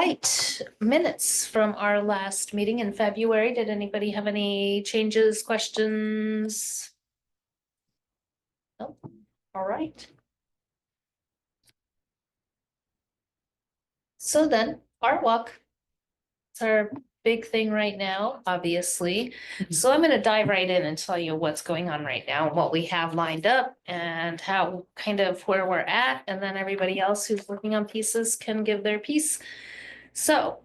right, minutes from our last meeting in February. Did anybody have any changes, questions? Nope. All right. So then, art walk. It's our big thing right now, obviously. So I'm gonna dive right in and tell you what's going on right now, what we have lined up and how kind of where we're at, and then everybody else who's working on pieces can give their piece. So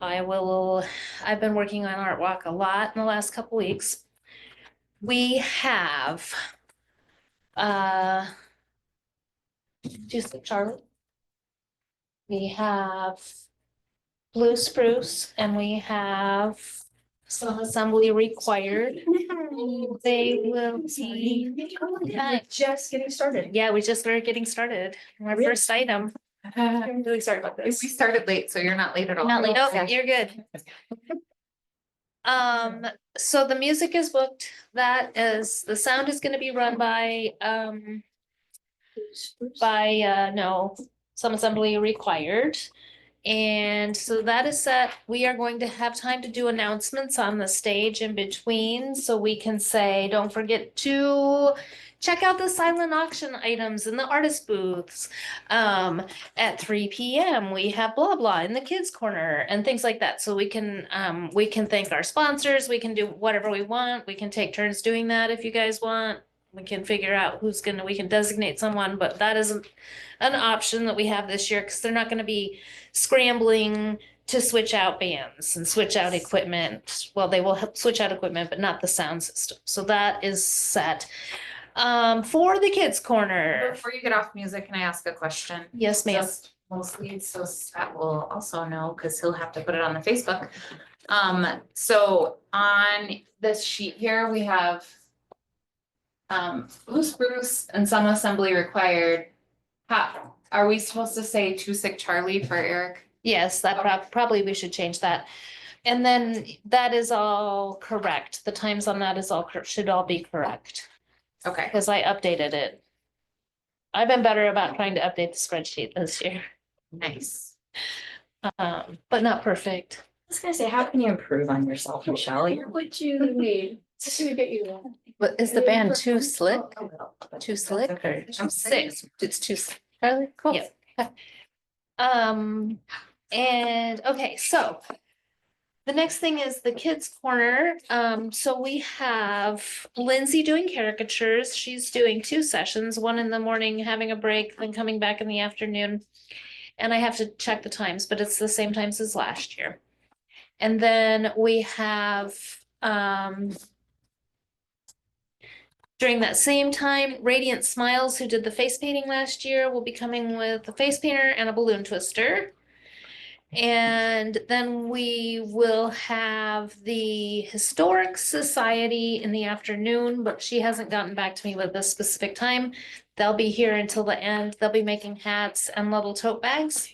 I've been working on Art Walk a lot in the last couple weeks. We have, just Charlie. We have blue spruce and we have some assembly required. They will be. Just getting started. Yeah, we just started getting started. My first item. I'm really sorry about this. We started late, so you're not late at all. Not late. Oh, you're good. So the music is booked. The sound is gonna be run by, no, some assembly required. And so that is set. We are going to have time to do announcements on the stage in between, so we can say, don't forget to check out the silent auction items in the artist booths. At 3 p.m. we have blah blah in the kids corner and things like that. So we can thank our sponsors. We can do whatever we want. We can take turns doing that if you guys want. We can figure out we can designate someone, but that isn't an option that we have this year because they're not going to be scrambling to switch out bands and switch out equipment. Well, they will switch out equipment, but not the sound system. So that is set. For the kids corner. Before you get off music, can I ask a question? Yes, ma'am. Just mostly so Scott will also know because he'll have to put it on the Facebook. So on this sheet here, we have blue spruce and some assembly required. How are we supposed to say too sick Charlie for Eric? Yes, that probably we should change that. And then that is all correct. The times on that should all be correct. Okay. Because I updated it. I've been better about trying to update the spreadsheet this year. Nice. But not perfect. I was gonna say, how can you improve on yourself, Michelle? You're what you need to get you that. But is the band too slick? Too That's slick okay. or? I'm six. It's too slick. Charlie, cool. Yep. And okay, so the next thing is the kids corner. So we have Lindsay doing caricatures. She's doing 2 sessions, one in the morning, having a break, then coming back in the afternoon. And I have to check the times, but it's the same times as last year. And then we have, during that same time, Radiant Smiles, who did the face painting last year, will be coming with a face painter and a balloon twister. And then we will have the Historic Society in the afternoon, but she hasn't gotten back to me with a specific time. They'll be here until the end. They'll be making hats and little tote bags.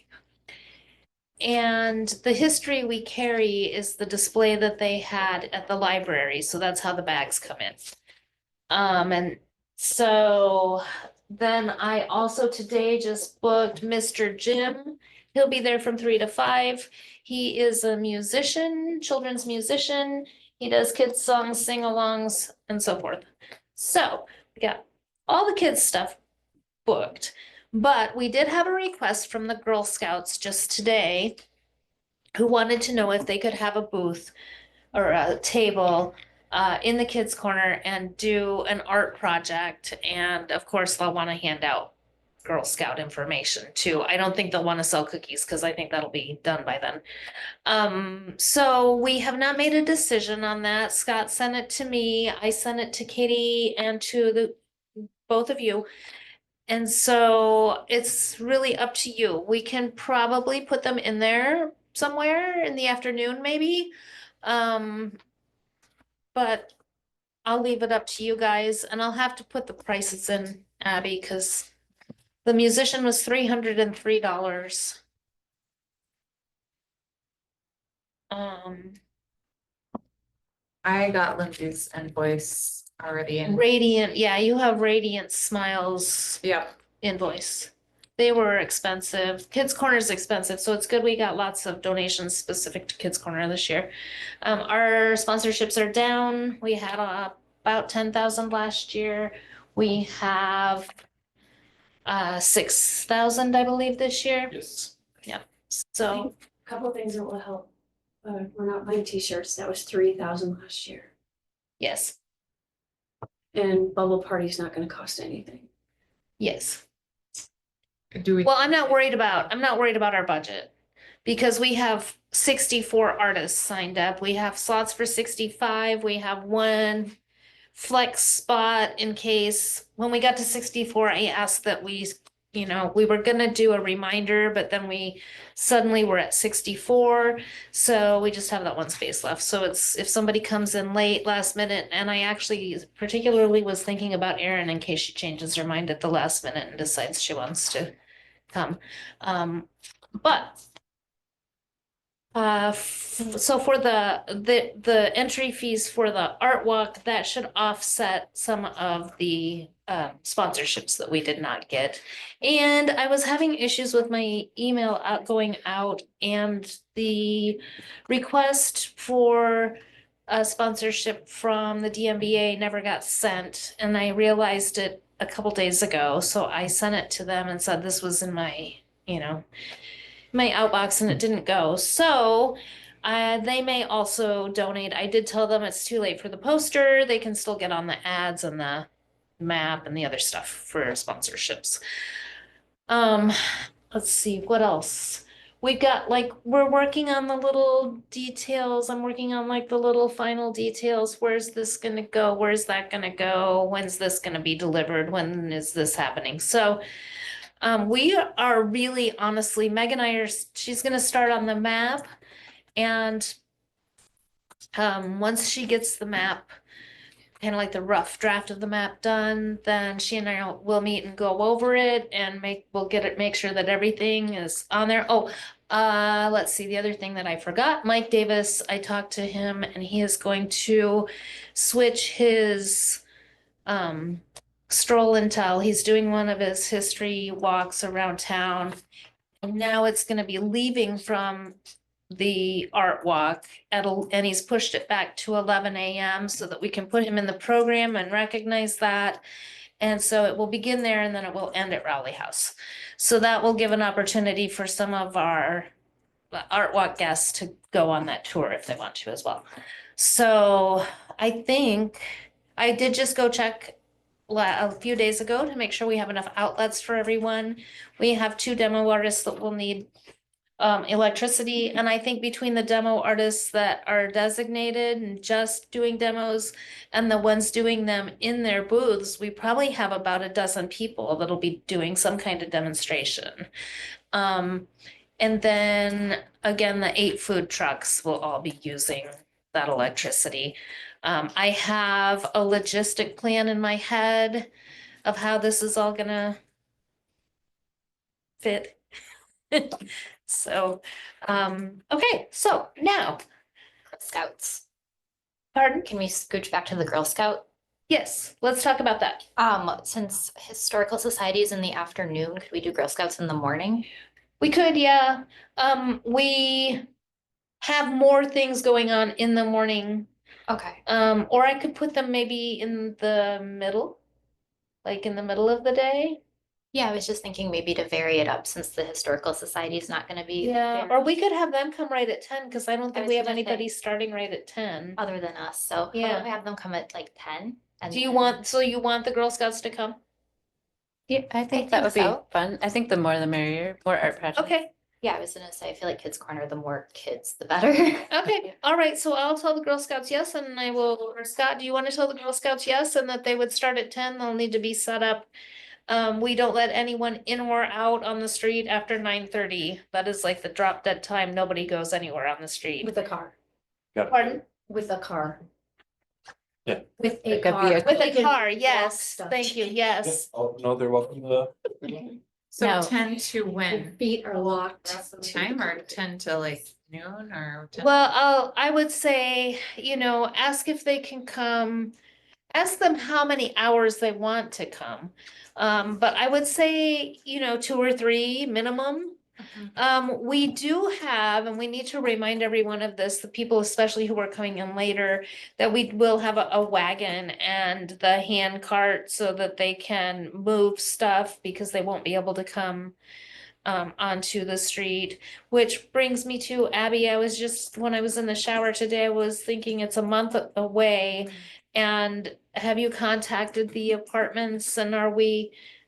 And the history we carry is the display that they had at the library. So that's how the bags come in. And so then I also today just booked Mr. Jim. He'll be there from 3 to 5. He is a musician, children's musician. He does kids songs, sing-alongs, and so forth. So we got all the kids stuff booked, but we did have a request from the Girl Scouts just today who wanted to know if they could have a booth or a table in the kids corner and do an art project. And of course, they'll want to hand out Girl Scout information too. I don't think they'll want to sell cookies because I think that'll be done by then. So we have not made a decision on that. Scott sent it to me. I sent it to Katie and to both of you. And so it's really up to you. We can probably put them in there somewhere in the afternoon, maybe. But I'll leave it up to you guys, and I'll have to put the prices in, Abby, because the musician was $303. I got Lindsay's invoice already in. Radiant, yeah, you have Radiant Smiles Yep. invoice. They were expensive. Kids Corner is expensive, so it's good we got lots of donations specific to Kids Corner this year. Our sponsorships are down. We had about 10,000 last year. We have 6,000, I believe, this year. Yes. So Couple things that will help. We're not buying t-shirts. That was 3,000 last year. yes, And bubble party's not gonna cost anything. yes. Do we? Well, I'm not worried about our budget because we have 64 artists signed up. We have slots for 65. We have one flex spot in case when we got to 64, I asked that we were gonna do a reminder, but then we suddenly were at 64. So we just have that one space left. So it's if somebody comes in late, last minute, and I actually particularly was thinking about Erin in case she changes her mind at the last minute and decides she wants to come. But so for the entry fees for the art walk, that should offset some of the sponsorships that we did not get. And I was having issues with my email going out, and the request for a sponsorship from the DMBA never got sent, and I realized it a couple days ago, so I sent it to them and said this was in my, my outbox and it didn't go. So they may also donate. I did tell them it's too late for the poster. They can still get on the ads and the map and the other stuff for sponsorships. Let's see, what else? We got we're working on the little details. I'm working on the little final details. Where's this gonna go? Where's that gonna go? When's this gonna be delivered? When is this happening? So we are really honestly, Meg and I she's gonna start on the map, and once she gets the map, kind of like the rough draft of the map done, then she and I will meet and go over it and make sure that everything is on there. Oh, let's see, the other thing that I forgot, Mike Davis, I talked to him and he is going to switch his stroll and tell. He's doing one of his history walks around town. And now it's gonna be leaving from the art walk and he's pushed it back to 11 a.m. so that we can put him in the program and recognize that. And so it will begin there and then it will end at Rowley House. So that will give an opportunity for some of our art walk guests to go on that tour if they want to as well. So I think I did just go check a few days ago to make sure we have enough outlets for everyone. We have 2 demo artists that will need electricity, and I think between the demo artists that are designated and just doing demos and the ones doing them in their booths, we probably have about a dozen people that'll be doing some kind of demonstration. And then again, the 8 food trucks will all be using that electricity. I have a logistic plan in my head of how this is all gonna fit. So, okay, so now, Girl Scouts. pardon? Can we scooch back to the Girl Scout? Yes, let's talk about that. Since Historical Society is in the afternoon, could we do Girl Scouts in the morning? We could, yeah. We have more things going on in the morning. Okay. Or I could put them maybe in the middle, like in the middle of the day. Yeah, I was just thinking maybe to vary it up since the Historical Society is not gonna be Yeah, there or we could have them come right at 10, because I don't I think was we have gonna say- anybody starting right at 10. other than us, so how Yeah. about we have them come at like 10? And Do you then- want, so you want the Girl Scouts to come? Yeah, I think think that would be so. fun. I think the more the merrier, more art projects. Okay, Yeah, I was gonna say, I feel like Kids Corner, the more kids, the better. okay, all right, so I'll tell the Girl Scouts yes, and I will, or Scott, do you want to tell the Girl Scouts yes, and that they would start at 10, they'll need to be set up. We don't let anyone in or out on the street after 9:30. That is like the drop dead time, nobody goes anywhere on the street. With a car, Pardon? with a car. Yeah. With a Like a car. vehicle. With They a can car, walk yes, stuff. thank you, yes. Oh, no, they're welcome to So No. 10 to Their when? feet are locked. Time or 10 to like noon or 10? Well, I would say, ask if they can come ask them how many hours they want to come. But I would say, 2 or 3 minimum. We do have, and we need to remind everyone of this, the people especially who are coming in later, that we will have a wagon and the hand cart so that they can move stuff because they won't be able to come onto the street, which brings me to Abby. When I was in the shower today, I was thinking it's a month away. And have you contacted the apartments and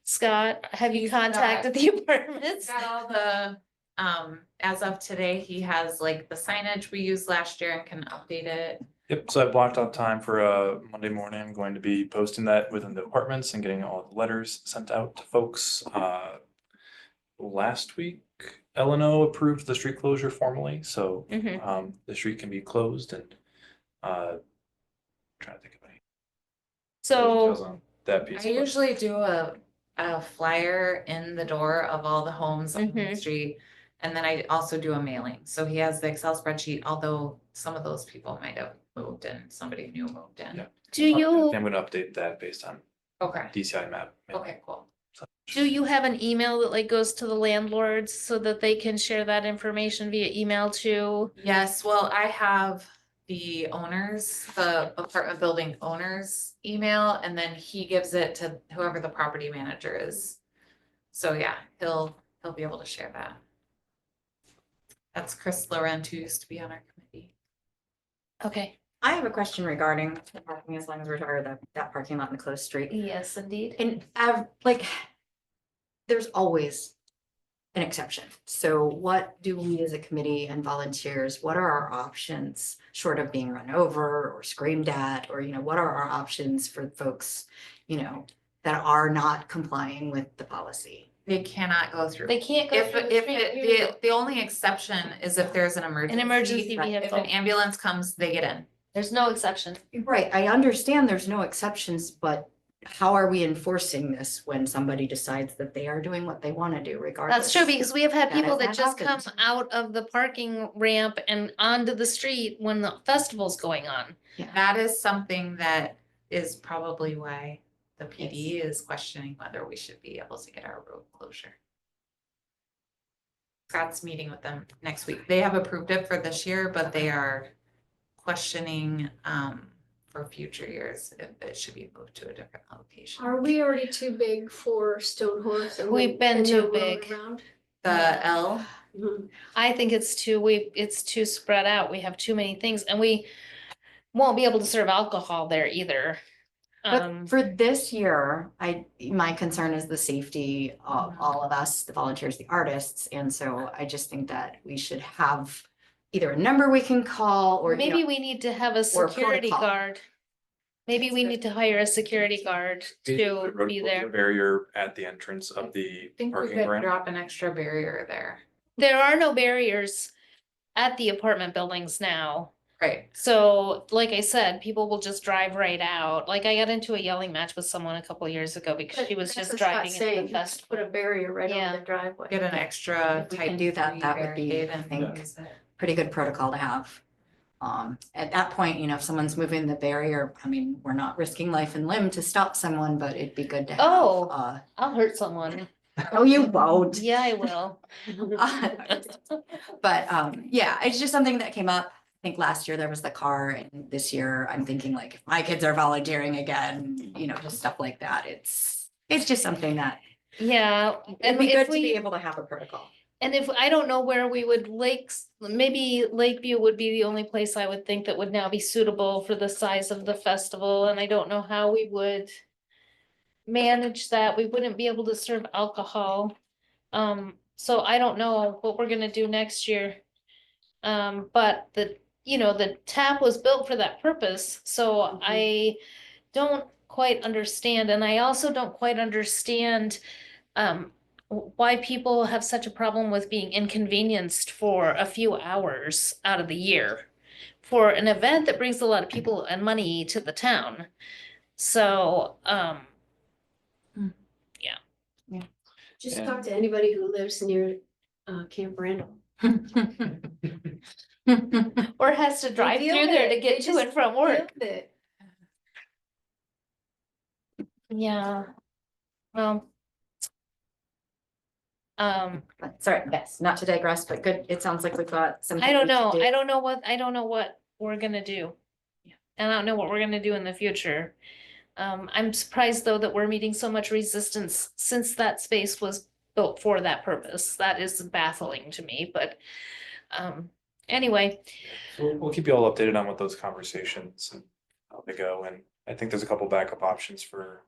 Scott, have you He's got- contacted the apartments? Got all the, as of today, he has like the signage we used last year and can update it. Yep, so I blocked out time for Monday morning. I'm going to be posting that within the apartments and getting all the letters sent out to folks. Last week, LNO approved the street closure formally, so Mhm. the street can be closed and trying to think of any details So, on that piece. I usually do a flyer in the door of all the homes on the Mhm. street. And then I also do a mailing. So he has the Excel spreadsheet, although some of those people might have moved in, somebody new moved in. Yeah. do I'm gonna update that based on Okay, DCI map. okay, cool. you have an email that like goes to the landlords so that they can share that information via email too? Yes, well, I have the owners, the apartment building owners email, and then he gives it to whoever the property manager is. So yeah, he'll be able to share that. That's Chris Laurent, who used to be on our committee. Okay, I have a question regarding the parking, as long as we're, or that parking lot in the closed street. yes, indeed. And there's always an exception. So what do we as a committee and volunteers, what are our options short of being run over or screamed at? Or, what are our options for folks, that are not complying with the policy? They cannot go through. They can't go If, through the if street, it, period. the only exception is if there's an emergency. An emergency If vehicle. an ambulance comes, they get in. There's no exception. Right, I understand there's no exceptions, but how are we enforcing this when somebody decides that they are doing what they want to do regardless? That's true, because we have had That people has that just come happened. out of the parking ramp and onto the street when the festival's going on. That is something that is probably why the PD is questioning whether we should be able to get our road closure. Scott's meeting with them next week. They have approved it for this year, but they are questioning for future years if it should be moved to a different location. Are we already too big for Stone Horse? and We've been and too the road big. around? The L, Mhm. I think it's too spread out. We have too many things and we won't be able to serve alcohol there either. But for this year, my concern is the safety of all of us, the volunteers, the artists, and so I just think that we should have either a number we can call or, Maybe we need to have a security protocol. guard. Maybe we need to hire a security guard to Road be closure there. Barrier at the entrance of the I think we parking could ramp. drop an extra barrier there. There are no barriers at the apartment buildings now. Right. So, like I said, people will just drive right out. Like I got into a yelling match with someone a couple years ago because she was That's just what Scott's driving into saying, the just festival. put a barrier right Yeah. on the driveway. Get an extra If we type can do that, 3 that would be, barricade I and think, use it. pretty good protocol to have. At that point, if someone's moving the barrier, I mean, we're not risking life and limb to stop someone, but it'd be good to have. Oh. I'll hurt someone. Oh, you won't. Yeah, I will. But yeah, it's just something that came up. I think last year there was the car, and this year I'm thinking like, if my kids are volunteering again, just stuff like that. It's just something that Yeah, it'd and be good if to be we, able to have a protocol. and if, I don't know where we would maybe Lakeview would be the only place I would think that would now be suitable for the size of the festival, and I don't know how we would manage that. We wouldn't be able to serve alcohol. So I don't know what we're gonna do next year. But the tap was built for that purpose, so I don't quite understand, and I also don't quite understand why people have such a problem with being inconvenienced for a few hours out of the year for an event that brings a lot of people and money to the town. So, Just Yeah. talk to anybody who lives near Camp Randall. or has to drive deal through with there it. to get They to just and from work. Deal with it. Yeah. Well. Sorry, yes, not to digress, but good, it sounds like we've got some. I don't things to know. do. I don't know what we're gonna do. Yeah. And I don't know what we're gonna do in the future. I'm surprised though that we're meeting so much resistance since that space was built for that purpose. That is baffling to me, but anyway, So we'll keep you all updated on what those conversations and how they go, and I think there's a couple backup options for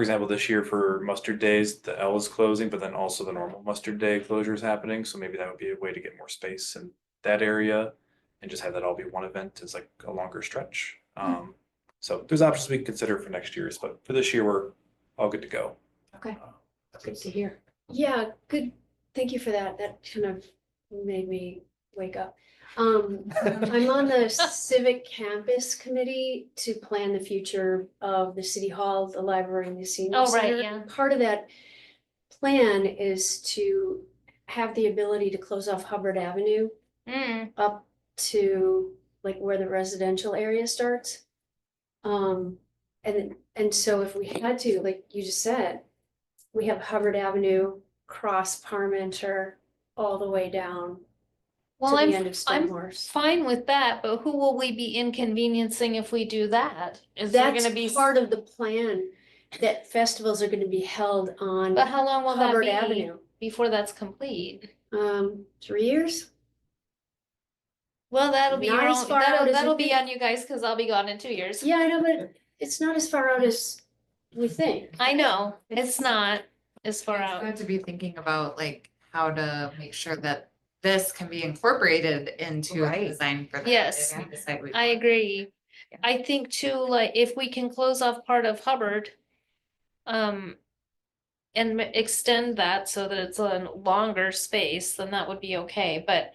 example, this year for mustard days, the L is closing, but then also the normal mustard day closure is happening, so maybe that would be a way to get more space in that area. And just have that all be one event as like a longer stretch. So there's options we can consider for next year's, but for this year, we're all good to go. Okay, good to hear. Yeah, good. Thank you for that. That kind of made me wake up. I'm on the Civic Campus Committee to plan the future of the City Hall, the library, and the senior Oh, right, center. yeah. Part of that plan is to have the ability to close off Hubbard Avenue up to like where the residential area starts. And so if we had to, like you just said, we have Hubbard Avenue, cross Parmenter, all the way down to well, the I'm end of Stonehorse. fine with that, but who will we be inconveniencing if we do that? Is there That's gonna be? part of the plan, that festivals are gonna be held on But how long will that Hubbard be Avenue. before that's complete? 3 years? Well, that'll be Not your as own, far out as that'll you be think. on you guys, cause I'll be gone in 2 years. Yeah, I know, but it's not as far out as we think. I know, it's not as far It's out. good to be thinking about like how to make sure that this can be incorporated into the Right. design for that. Yes. if we decide we I want. agree. I think too, like, if we can close off part of Hubbard, and extend that so that it's a longer space, then that would be okay, but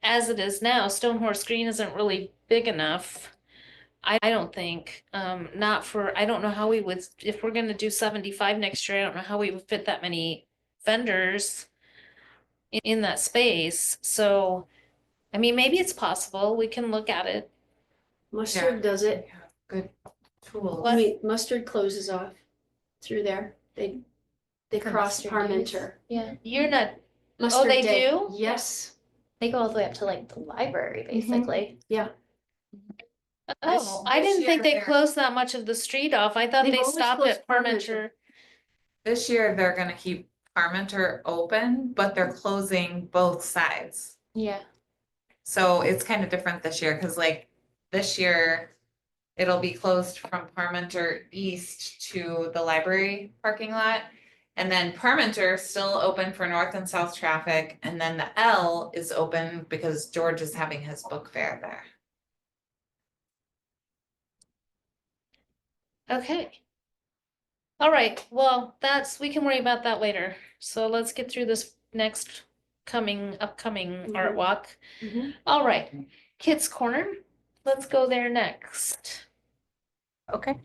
as it is now, Stonehorse Green isn't really big enough. I don't think, not for, I don't know how we would, if we're gonna do 75 next year, I don't know how we would fit that many vendors in that space, so, I mean, maybe it's possible, we can look at it. Mustard does it. Yeah, Good tools. I mean, Mustard closes off through there. They For cross Mustard days? Parmenter. Yeah, You're not, Mustard they Day. do? Yes, they go all the way up to like the library, basically. yeah. oh, I This didn't think year they they're- closed that much of the street off, I thought They've they always stopped closed at Parmenter. This year, they're gonna keep Parmenter open, but they're closing both sides. Yeah. So it's kind of different this year, cause like this year. It'll be closed from Parmenter East to the library parking lot. And then Parmenter still open for north and south traffic, and then the L is open because George is having his book fair there. Okay. All right, well, we can worry about that later. So let's get through this next upcoming art walk. Mhm. All right, Kids Corner, let's go there next. Okay.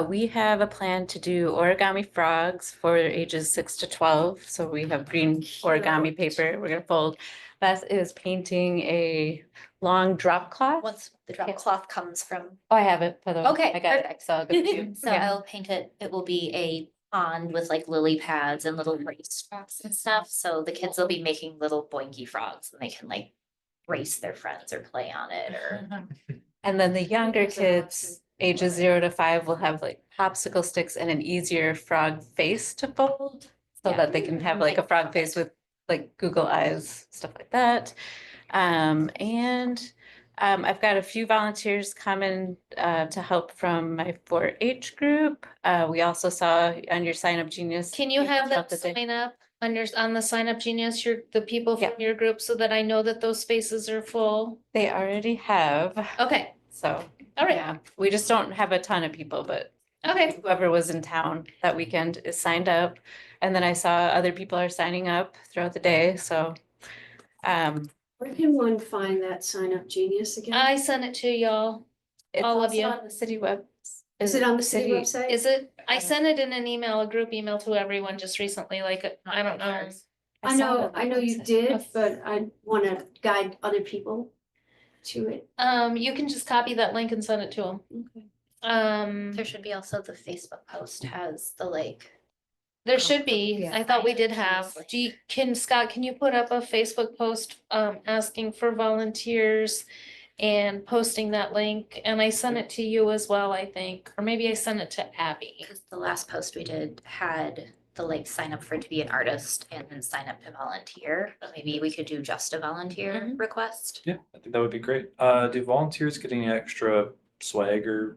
We have a plan to do origami frogs for ages 6 to 12. So we have green origami paper we're gonna fold. Beth is painting a long drop cloth. Once the drop cloth comes from, Oh, I have it, by the way. Okay, I got it, so I'll give it to you. so I'll paint it, it will be a pond with like lily pads and little race tracks and stuff, so the kids will be making little boinky frogs and they can like race their friends or play on it or. And then the younger There's an kids, ages 0 to 5, will have like popsicle sticks and an easier frog face to fold. So Yeah. that they can have like a frog face with like Google eyes, stuff like that. I've got a few volunteers coming to help from my 4-H group. We also saw on your Sign Up Genius. Can you have felt that they- sign up on the sign up Genius, the people from Yeah. your group, so that I know that those spaces are full? They already have, Okay, so, all right, yeah, we just don't have a ton of people, but okay, whoever was in town that weekend is signed up. And then I saw other people are signing up throughout the day, so. Where can one find that Sign Up Genius again? I sent it to y'all. It's All of also you. on the city web. Is it on the city website? Is it? I sent it in an email, a group email to everyone just recently, like, I don't know. I know you did, but I wanna guide other people to it. You can just copy that link and send it to them. Okay. Um, There should be also the Facebook post has the like, there should be, Yeah. I thought we did have, Previously. Scott, can you put up a Facebook post, asking for volunteers? And posting that link, and I sent it to you as well, I think, or maybe I sent it to Abby. because the last post we did had the like sign up for to be an artist and then sign up to volunteer. But maybe we could do just a volunteer Mhm. request. Yeah, I think that would be great. Do volunteers get any extra swag or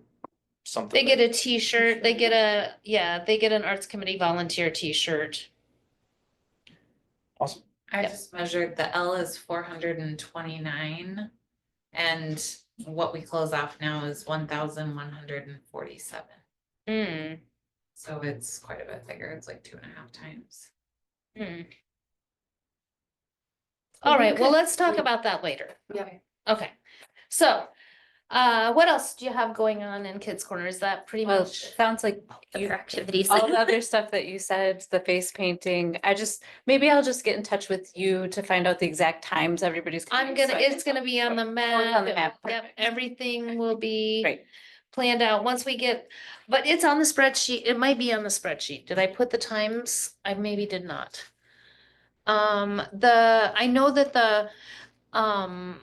something? They get a t-shirt, they get they get an arts committee volunteer t-shirt. Awesome. I Yep. just measured the L is 429. And what we close off now is 1,147. Hmm, So it's quite a bit bigger. It's like 2.5 times. hmm. All right, well, let's talk about that later. Yeah. Okay, so, what else do you have going on in Kids Corner? Is that pretty Well, much? it sounds like you, Other activities. all the other stuff that you said, the face painting, maybe I'll just get in touch with you to find out the exact times everybody's coming. so I It's can- gonna be on the on the map. map, Yep, perfect. everything will be Great. planned out once we get, but it's on the spreadsheet. It might be on the spreadsheet. Did I put the times? I maybe did not. I know that um,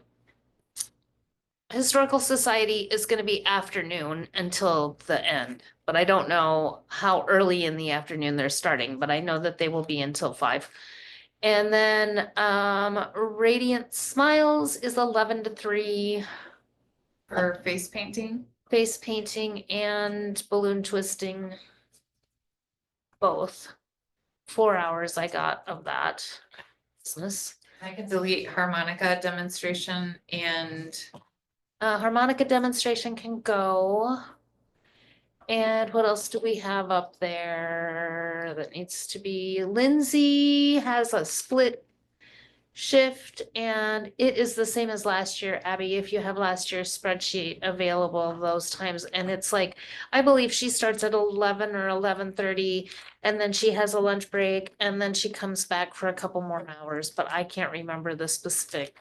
Historical Society is gonna be afternoon until the end, but I don't know how early in the afternoon they're starting, but I know that they will be until 5. And then, Radiant Smiles is 11 to 3, For face painting, face painting and balloon twisting. Both. 4 hours I got of that business. I can delete harmonica demonstration and Harmonica demonstration can go. And what else do we have up there that needs to be? Lindsay has a split shift and it is the same as last year, Abby, if you have last year's spreadsheet available those times. And it's like, I believe she starts at 11 or 11:30 and then she has a lunch break and then she comes back for a couple more hours, but I can't remember the specific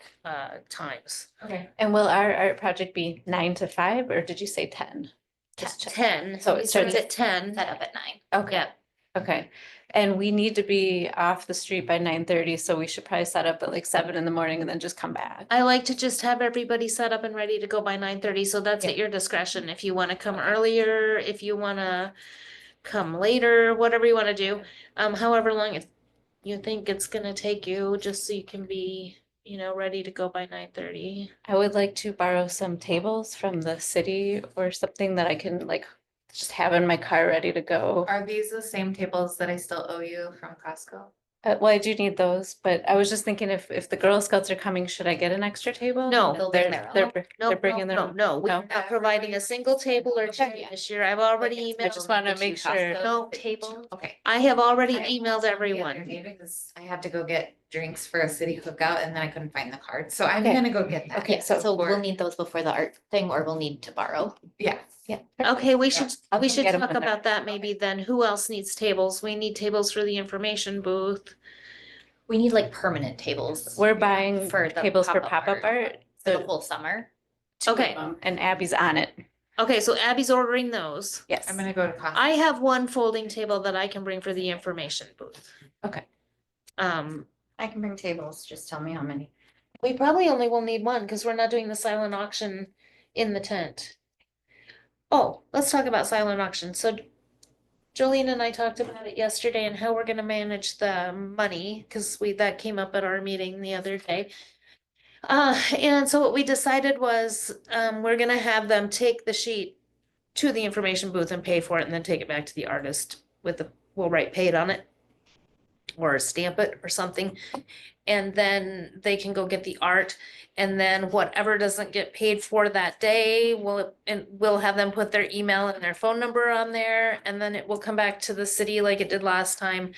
times. okay. And will our art project be 9 to 5, or did you say 10? Just check. 10, So it it starts starts at 10. Set up at 9. Okay, Yeah, okay. And we need to be off the street by 9:30, so we should probably set up at like 7 in the morning and then just come back. I like to just have everybody set up and ready to go by 9:30, so that's at Yeah. your discretion. If you wanna come earlier, if you wanna come later, whatever you wanna do. However long you think it's gonna take you, just so you can be, ready to go by 9:30. I would like to borrow some tables from the city or something that I can like just have in my car ready to go. Are these the same tables that I still owe you from Costco? Well, I do need those, but I was just thinking if the Girl Scouts are coming, should I get an extra table? No. They'll bring their own. No, They're bringing their own. no, we're No? not providing a single table or chair Okay. this year. I've already I just emailed. wanna make sure. No table. Okay. I have already I emailed called the other everyone. day Because I had to go get drinks for a city cookout and then I couldn't find the card, so I'm Okay. gonna go get that. Yeah, so we'll For- need those before the art thing, or we'll need to borrow. Yeah, Yeah. Okay, we should I'll come get 'em talk when they're- about that maybe then. Who else needs tables? We need tables for the information booth. We need like permanent tables. We're buying For the tables for pop-up pop-up art. For the the whole summer. two of Okay. them, And Abby's on it. Okay, so Abby's ordering those. Yes. I'm gonna go to Costco. I have one folding table that I can bring for the information booth. Okay. I can bring tables, just tell me how many. We probably only will need one because we're not doing the silent auction in the tent. Oh, let's talk about silent auction. So Jolene and I talked about it yesterday and how we're gonna manage the money, because that came up at our meeting the other day. And so what we decided was, we're gonna have them take the sheet to the information booth and pay for it and then take it back to the artist we'll write paid on it. Or stamp it or something. And then they can go get the art. And then whatever doesn't get paid for that day, we'll have them put their email and their phone number on there. And then it will come back to the city like it did last time.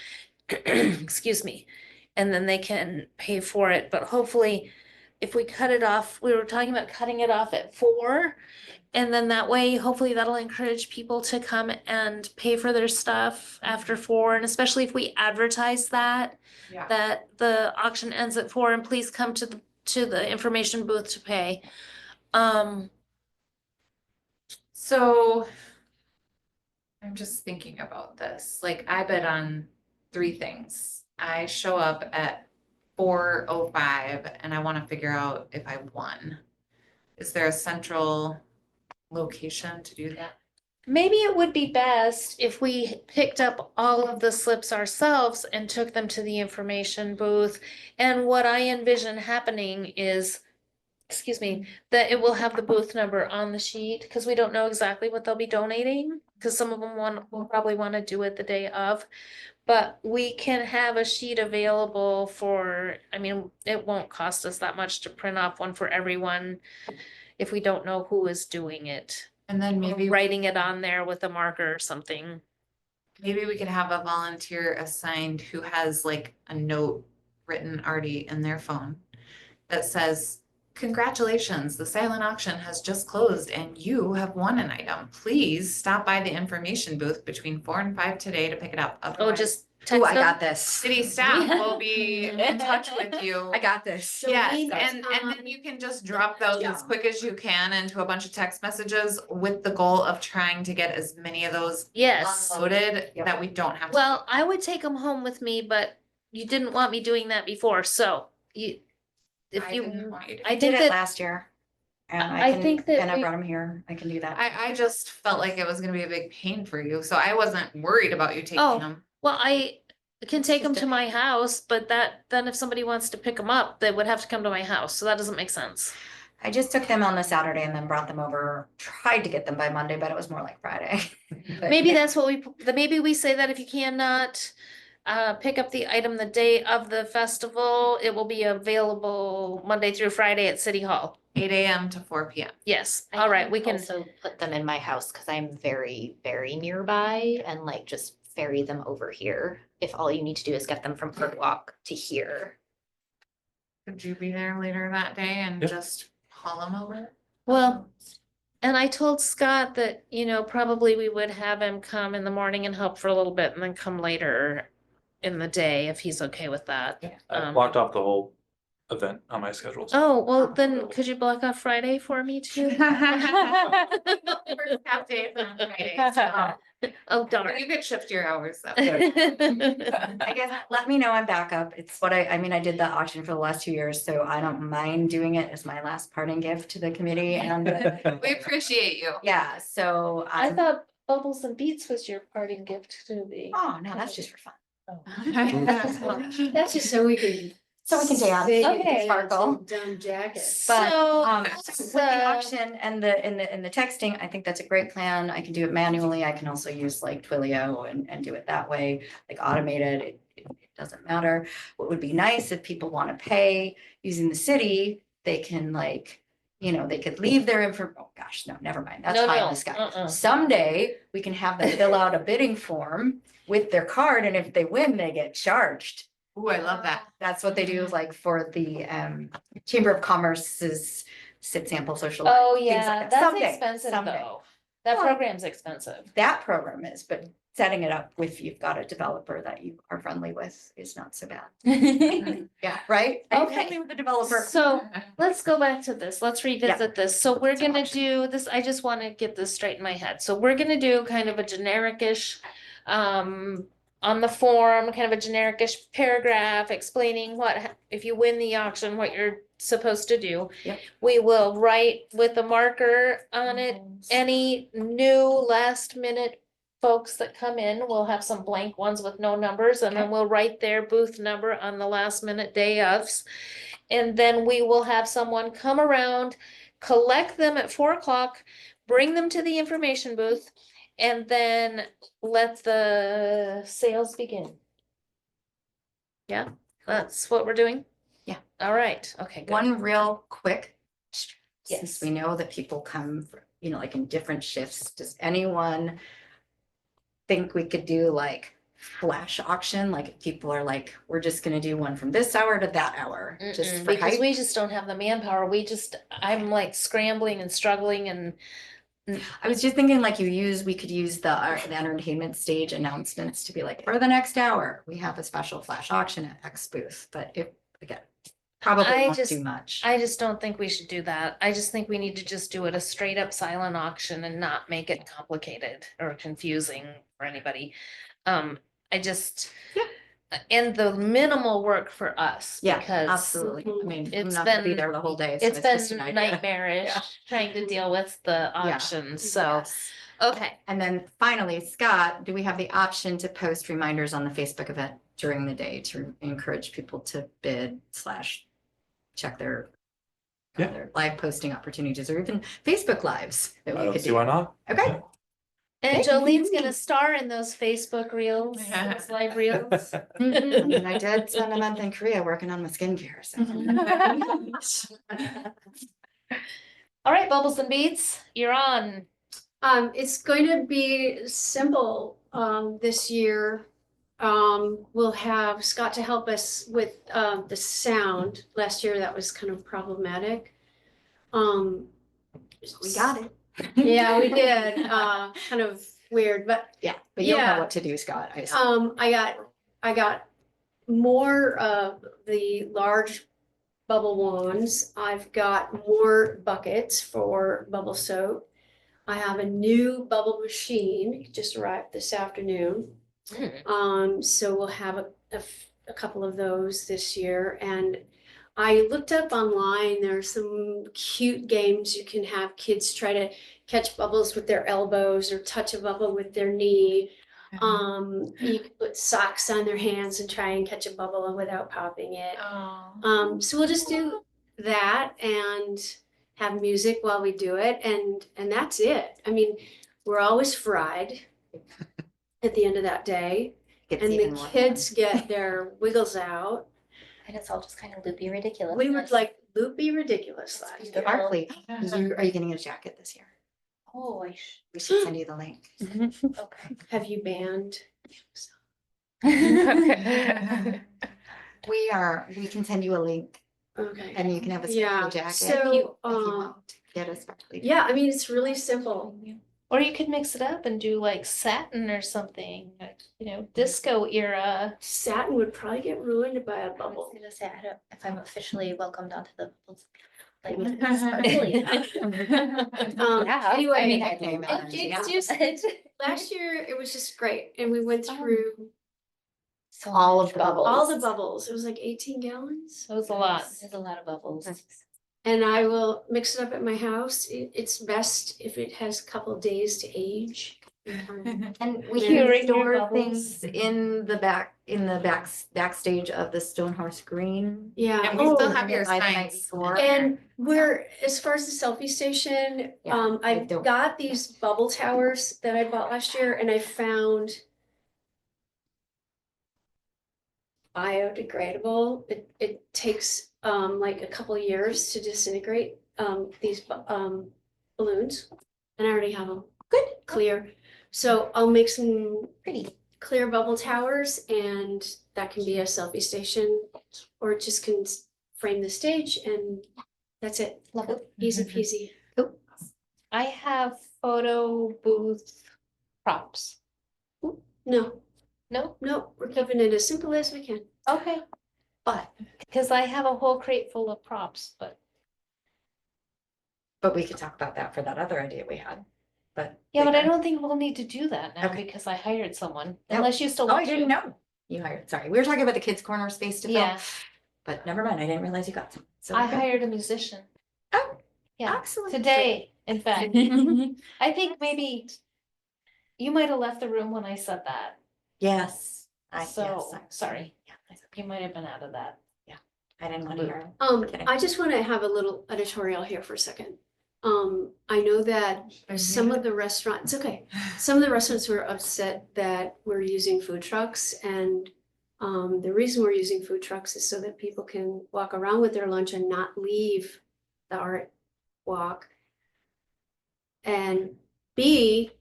Excuse me. And then they can pay for it. But hopefully, if we cut it off, we were talking about cutting it off at 4. And then that way, hopefully that'll encourage people to come and pay for their stuff after 4, and especially if we advertise that Yeah. the auction ends at 4, and please come to the information booth to pay. So I'm just thinking about this. Like I bet on 3 things. I show up at 4:05 and I want to figure out if I won. Is there a central location to do that? Maybe it would be best if we picked up all of the slips ourselves and took them to the information booth. And what I envision happening is, excuse me, that it will have the booth number on the sheet, because we don't know exactly what they'll be donating, because some of them will probably want to do it the day of. But we can have a sheet available for, I mean, it won't cost us that much to print off one for everyone if we don't know who is doing it. And then Or maybe writing it on there with a marker or something. maybe we could have a volunteer assigned who has like a note written already in their phone that says, congratulations, the silent auction has just closed and you have won an item. Please stop by the information booth between 4 and 5 today to pick it up. Oh, Otherwise, just Ooh, text I them? got this. city staff will be in touch with you. I got this. So Yes, we- and then you can just drop those Yeah. as quick as you can into a bunch of text messages with the goal of trying to get as many of those Yes. unloaded Yep. that we don't have. to- Well, I would take them home with me, but you didn't want me doing that before, so if I you, didn't want you to. I Did think it that, last year. And I I can, think that and I we- brought them here. I can do that. I just felt like it was gonna be a big pain for you, so I wasn't worried about you taking Oh. them. well, I can take them Just to a- my house, but then if somebody wants to pick them up, they would have to come to my house, so that doesn't make sense. I just took them on the Saturday and then brought them over, tried to get them by Monday, but it was more like Friday. But Maybe yeah. that's what maybe we say that if you cannot pick up the item the day of the festival, it will be available Monday through Friday at City Hall. 8 AM to 4 PM. Yes, I all right, we can, Also put them in my house because I'm very, very nearby and like just ferry them over here. If all you need to do is get them from Boardwalk to here. Could you be there later that day and Yep. just haul them over? well, and I told Scott that, probably we would have him come in the morning and help for a little bit and then come later in the day if he's okay with that. I blocked off the whole event on my schedule. so- Oh, well, then could you block off Friday for me too? First half day is on Friday, so Oh, darn. you could shift your hours though. I guess, let me know I'm back up. It's what I mean, I did the auction for the last 2 years, so I don't mind doing it as my last parting gift to the committee and, We appreciate you. yeah, so I I'm, thought Bubbles and Beats was your parting gift to the. oh, no, that's just for fun. That's just so we can. So we can dance. sing and Okay. dance Sparkle. in Dumb jackets. But, So, with the auction and the texting, I think that's a great plan. I can do it manually. I can also use like Twilio and do it that way, like automated. It doesn't matter. What would be nice if people want to pay using the city, they can like, they could leave their info, oh gosh, no, never mind. That's No, high no, in the sky. uh-uh. Someday we can have them fill out a bidding form with their card, and if they win, they get charged. Ooh, I love that. That's what they do like for the Chamber of Commerce's sit sample social. oh things like yeah, that. that's Someday, expensive someday. though. That Well- program's expensive. That program is, but setting it up with, you've got a developer that you are friendly with is not so bad. Yeah, right? Are you Okay. friendly with the developer? So let's go back to this. Let's revisit this. So we're gonna do this. I just want to get this straight in my head. So we're gonna do kind of a generic-ish, on the form, kind of a generic-ish paragraph explaining if you win the auction, what you're supposed to do. Yep. We will write with a marker on it, any new last minute folks that come in, we'll have some blank ones with no numbers, and then we'll write their booth number on the last minute day ofs. And then we will have someone come around, collect them at 4 o'clock, bring them to the information booth, and then let the sales begin. Yeah, that's what we're doing? Yeah. All right, okay, good. One real quick, since Yes. we know that people come, like in different shifts, does anyone think we could do like flash auction? Like if people are like, we're just gonna do one from this hour to that hour, just Mm-mm, for because hype? we just don't have the manpower. I'm like scrambling and struggling and I was just thinking like we could use the entertainment stage announcements to be like, for the next hour, we have a special flash auction at X booth, but again, probably I won't just- do much. I just don't think we should do that. I just think we need to just do it a straight up silent auction and not make it complicated or confusing for anybody. I just. Yeah. And the minimal work for us. Yeah, because absolutely. I mean, I'm it's not gonna be been- there the whole day. so It's just an been idea. nightmarish Yeah. trying to deal with the auctions, so, Yes. okay. And then finally, Scott, do we have the option to post reminders on the Facebook event during the day to encourage people to bid / check their Yeah. their live posting opportunities or even Facebook lives that I we don't could see do? why not. Okay. And Thank Jolene's you. gonna star in those Facebook reels, those live reels. And I did spend a month in Korea working on my skincare, so. All right, Bubbles and Beats, you're on. It's going to be simple, this year. We'll have Scott to help us with, the sound. Last year, that was kind of problematic. We got it. Yeah, we did, kind of weird, but, Yeah, but you'll know Yeah. what to do, Scott. I assume. I got more of the large bubble wands. I've got more buckets for bubble soap. I have a new bubble machine, it just arrived this afternoon. So we'll have a couple of those this year. And I looked up online, there are some cute games you can have kids try to catch bubbles with their elbows or touch a bubble with their knee. You can put socks on their hands and try and catch a bubble without popping it. Oh. So we'll just do that and have music while we do it, and that's it. I mean, we're always fried at the end of that day, Gets and even the more fun. kids get their wiggles out. And it's all just kind of loopy ridiculous. We were like loopy ridiculous That's last cute. year. Barkley, are you getting a jacket this year? Oh, We should send you the link. okay. Have you banned? We can send you a link Okay. and you can have a Yeah, sparkly jacket. so, if you won't get a sparkly. Yeah, I mean, it's really simple. Or you could mix it up and do like satin or something, like, disco era. Satin would probably get ruined by a I was bubble. gonna say, I don't, if I'm officially welcomed onto the. Like, Yeah, anyway, I mean, I can imagine, it's yeah. just. last year it was just great, and we went through So All much of the bubbles. all the bubbles. It was like 18 gallons. It was a lot. There's a lot of bubbles. And I will mix it up at my house. It's best if it has a couple days to age. And we Curing can your store bubbles. things in the backstage of the Stone Horse Green. Yeah. And we still Oh, have your By the night signs. before. and we're, as far as the selfie station, Yeah, I I've don't- got these bubble towers that I bought last year, and I found biodegradable. It takes like a couple years to disintegrate these balloons, and I already have them. Good, clear. So I'll make some Pretty. clear bubble towers, and that can be a selfie station, or it just can frame the stage, and that's it. Love it. Easy peasy. I have photo booth props. No, No? no, we're keeping it as simple as we can. Okay. But Because I have a whole crate full of props, but we could talk about that for that other idea we had, but. yeah, but I later. don't think we'll need to do that now Okay. because I hired someone, No. unless you still Oh, I want to. didn't know. You hired, sorry, we were talking about the kids' corner space to fill. Yeah, But never mind, I didn't realize you got some. So I okay. hired a musician. Oh, Yeah, excellent. today, in fact. I think maybe you might have left the room when I said that. Yes. So, yes, sorry. Yeah, You might have been out of that. I didn't want to hear. Kidding. I just want to have a little editorial here for a second. I know that some of the restaurants, it's okay. Some of the restaurants were upset that we're using food trucks, and the reason we're using food trucks is so that people can walk around with their lunch and not leave the art walk. And B,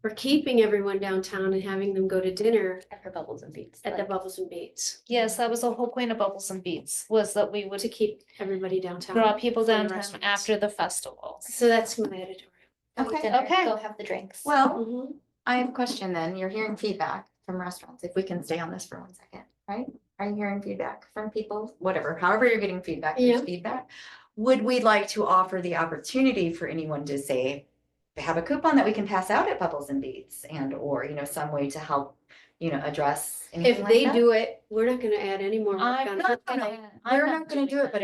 we're keeping everyone downtown and having them go to dinner For bubbles and beats. at the like- Bubbles and Beats Yes, that was the whole point of Bubbles and Beats, was that we would to keep everybody downtown. draw people for the downtown restaurants. after the festival. So that's my editorial. Okay. Dinner, Okay. Go have the drinks. Well, Mhm. I have a question then. You're hearing feedback from restaurants. If we can stay on this for 1 second, right? are you hearing feedback from people? Whatever, however you're getting feedback, there's Yeah. feedback. Would we like to offer the opportunity for anyone to say, they have a coupon that we can pass out at Bubbles and Beats and, or, you know, some way to help, you know, address anything If like they that? do it, we're not gonna add any more work I'm on not it. gonna. We're I'm not gonna do doing it, but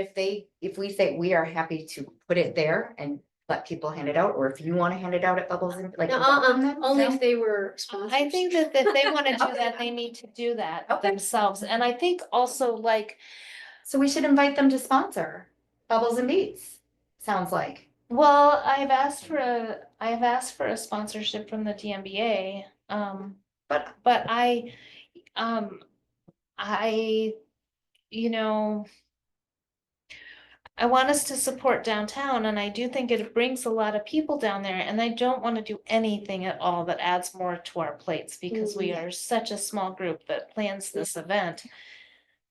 if we say we are happy to put it there and let people hand it out, or if you wanna hand it out at Bubbles and like. No, welcome them, only no? if they were sponsors. I think that if they wanna do Okay. that, they need to do that Okay. themselves, and I think also like, So we should invite them to sponsor Bubbles and Beats, sounds like. well, I have asked for a sponsorship from the DMBA, But but I, you know, I want us to support downtown, and I do think it brings a lot of people down there, and I don't wanna do anything at all that adds more to our plates, because we are such a small group that plans this event.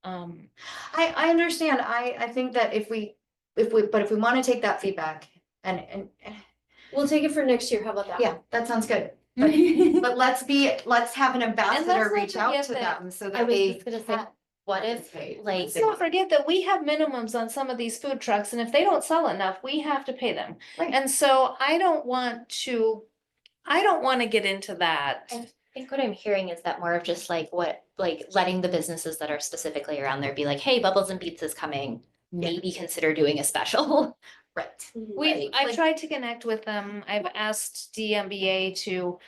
I understand, I think that if we wanna take that feedback and, We'll take it for next year, how about that? yeah, that sounds good. But let's have an ambassador not reach out forget to that- them so I that was they. just gonna say, what if, participate. like, Let's not forget that we have minimums on some of these food trucks, and if they don't sell enough, we have to pay them. Right. And so I don't wanna get into that. I think what I'm hearing is that more of just like what, like letting the businesses that are specifically around there be like, hey, Bubbles and Beats is coming. Maybe consider doing a special. Right, I've like- tried to connect with them. I've asked DMBA to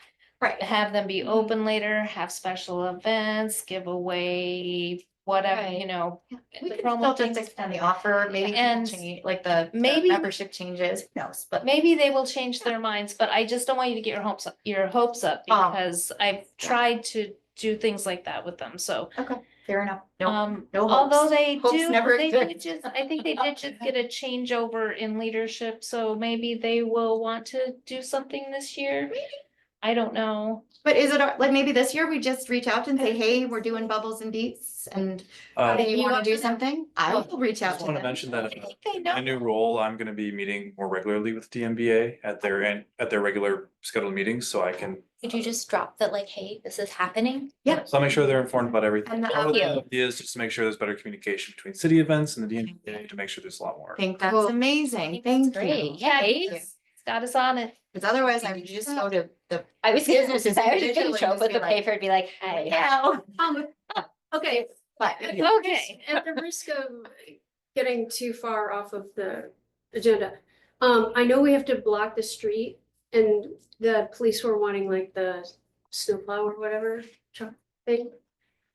right, have them be Mhm. open later, have special events, give away whatever, Right. you know. we could promo still just things. extend the offer, maybe And change, like the maybe- membership changes, who knows, but. Maybe they will change their minds, but I just don't want you to get your hopes up Oh. because I've tried to do things like that with them, so. Okay, fair enough, no, no Although hopes. they Hopes do, never they did exist. just, I think they did just get a changeover in leadership, so maybe they will want to do something this year. I don't know. But is it, like, maybe this year we just reach out and say, hey, we're doing Bubbles and Beats and do you wanna do something? I will reach I out just to wanna them. mention that I think they in know. my new role, I'm gonna be meeting more regularly with DMBA at their regular scheduled meetings, so I can. Could you just drop that like, hey, this is happening? Yeah. So I'll make sure they're informed about everything. And Part of the you. idea is just to make sure there's better communication between city events and the DMBA to make sure there's a lot more. I think that's Cool. amazing, That's thank you. great. Yeah, Right? Scott is on it. Cause otherwise I would just go to the. I was gonna Businesses say, I was just individually gonna show up just with be the like, paper and be like, hey. No. Okay, But. Okay. at the risk of getting too far off of the agenda, I know we have to block the street and the police were wanting like the snowplow or whatever truck thing.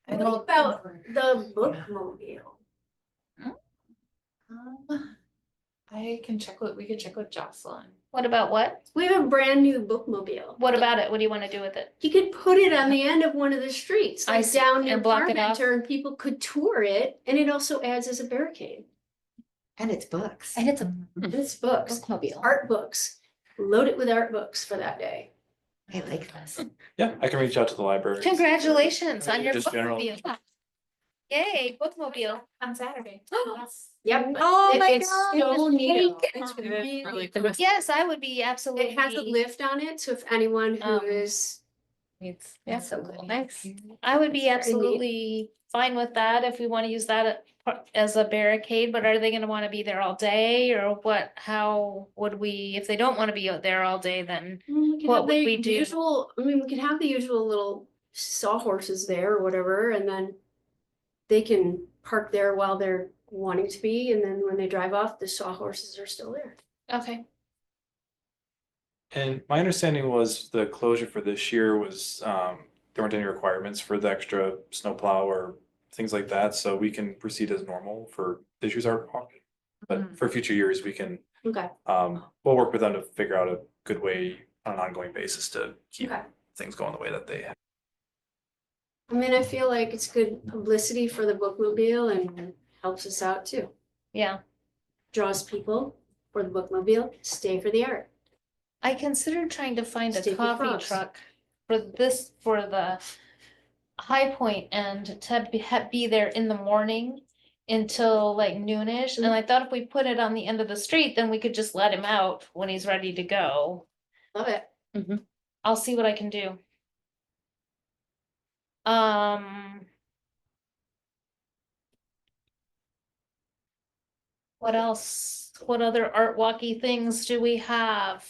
What about the bookmobile? I we can check with Jocelyn. What about what? We have a brand new bookmobile. What about it? What do you wanna do with it? You could put it on the end of one of the streets, I like see, down near and block it off. Parmenter, and people could tour it, and it also adds as a barricade. And it's books. And it's a And it's books, bookmobile. art books, load it with art books for that day. I like this. Yeah, I can reach out to the library. Congratulations on your Just general- bookmobile. Yay, bookmobile. On Saturday. Yep. Oh my It's God. so neat. It's It's really really cool. Yes, I would be absolutely. It has a lift on it, so if anyone who Um, is, It's, Yeah. So cool. nice. I would be Very neat. absolutely fine with that if we wanna use that as a barricade, but are they gonna wanna be there all day or what? How would we, if they don't wanna be out there all day, then? we could What have would the we do? usual, I mean, we could have the usual little sawhorses there or whatever, and then they can park there while they're wanting to be, and then when they drive off, the sawhorses are still there. Okay. And my understanding was the closure for this year was, there weren't any requirements for the extra snowplow or things like that, so we can proceed as normal for this year's art walk. But for future years, we can, Okay. we'll work with them to figure out a good way on an ongoing basis to keep Okay. things going the way that they have. I mean, I feel like it's good publicity for the bookmobile and helps us out too. Yeah, Draws people for the bookmobile, stay for the art. I considered trying to find a Sticky coffee frogs. truck for the High Point and to be there in the morning until like noonish. And I thought if we put it on the end of the street, then we could just let him out when he's ready to go. Love it. I'll see what I can do. What else? What other art walky things do we have?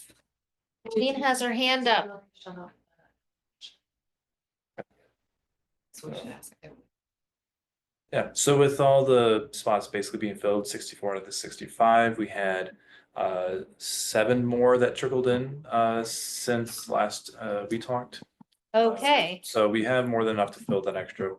Jean has her hand up. Shut up. So we should ask him. Yeah, so with all the spots basically being filled, 64 out of the 65, we had 7 more that trickled in since last we talked. Okay, So we have more than enough to fill that extra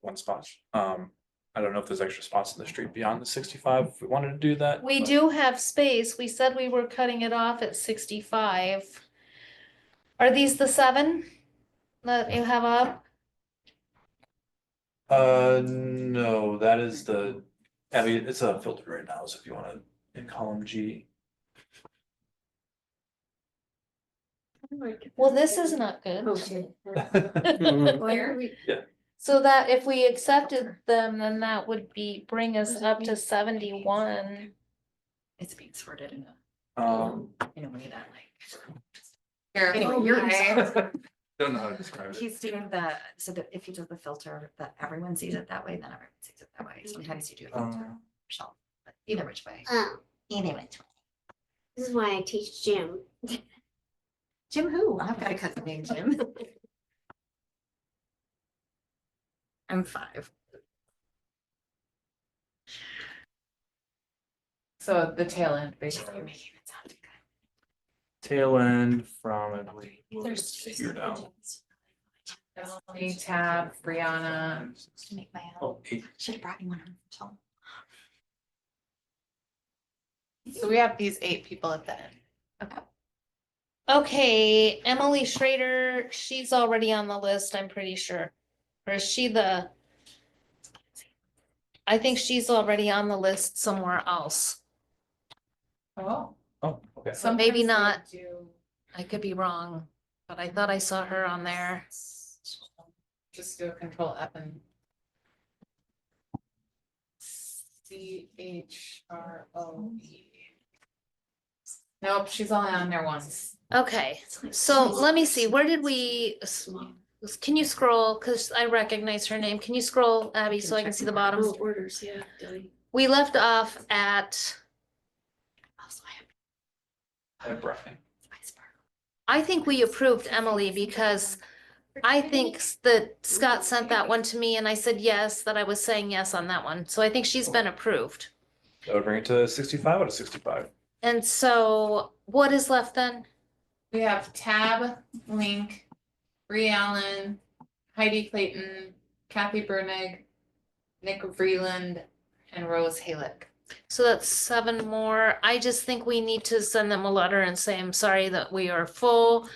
1 spot. I don't know if there's extra spots in the street beyond the 65 if we wanted to do that. we but- do have space. We said we were cutting it off at 65. Are these the 7 that you have up? No, that is I mean, it's a filter right now, so if you wanna, in column G. Well, this is not good. Okay. Mhm. Where we, So that if we accepted them, then that would bring us up to 71. It's being sorted in a way that like. Here, Anyway, you're. Don't know how to describe it. He's doing so that if you do the filter, that everyone sees it that way, then everyone sees it that way. Sometimes you do a filter yourself, but either which way. oh, Either which way. this is why I teach gym. Jim who? I've got a cousin named Jim. I'm 5. so the tail end, You're basically. making it sound good. Tail end from, I believe, There's figured out. Emily, Tab, Brianna. To make my own. Oh, 8. Should have brought you one from home. So we have these 8 people at the end. Okay. Okay, Emily Schrader, she's already on the list, I'm pretty sure. Or is she I think she's already on the list somewhere else. Oh. Oh, okay. So maybe Sometimes they not. do I could be wrong, but I thought I saw her on there. Just do a control F and. CHROE. Nope, she's only on there once. Okay, so let me see, where did we, can you scroll, cause I recognize her name, can you scroll, Abby, so I can see the bottom? Oh, orders, yeah. Done. We left off at, Also, And Brian. I think we approved Emily because I think that Scott sent that one to me and I said yes, that I was saying yes on that one, so I think she's been approved. That would bring it to 65 out of 65. And so what is left then? We have Tab, Link, Bree Allen, Heidi Clayton, Kathy Bernig, Nick Vreeland, and Rose Halick. So that's 7 more. I just think we need to send them a letter and say, I'm sorry that we are full,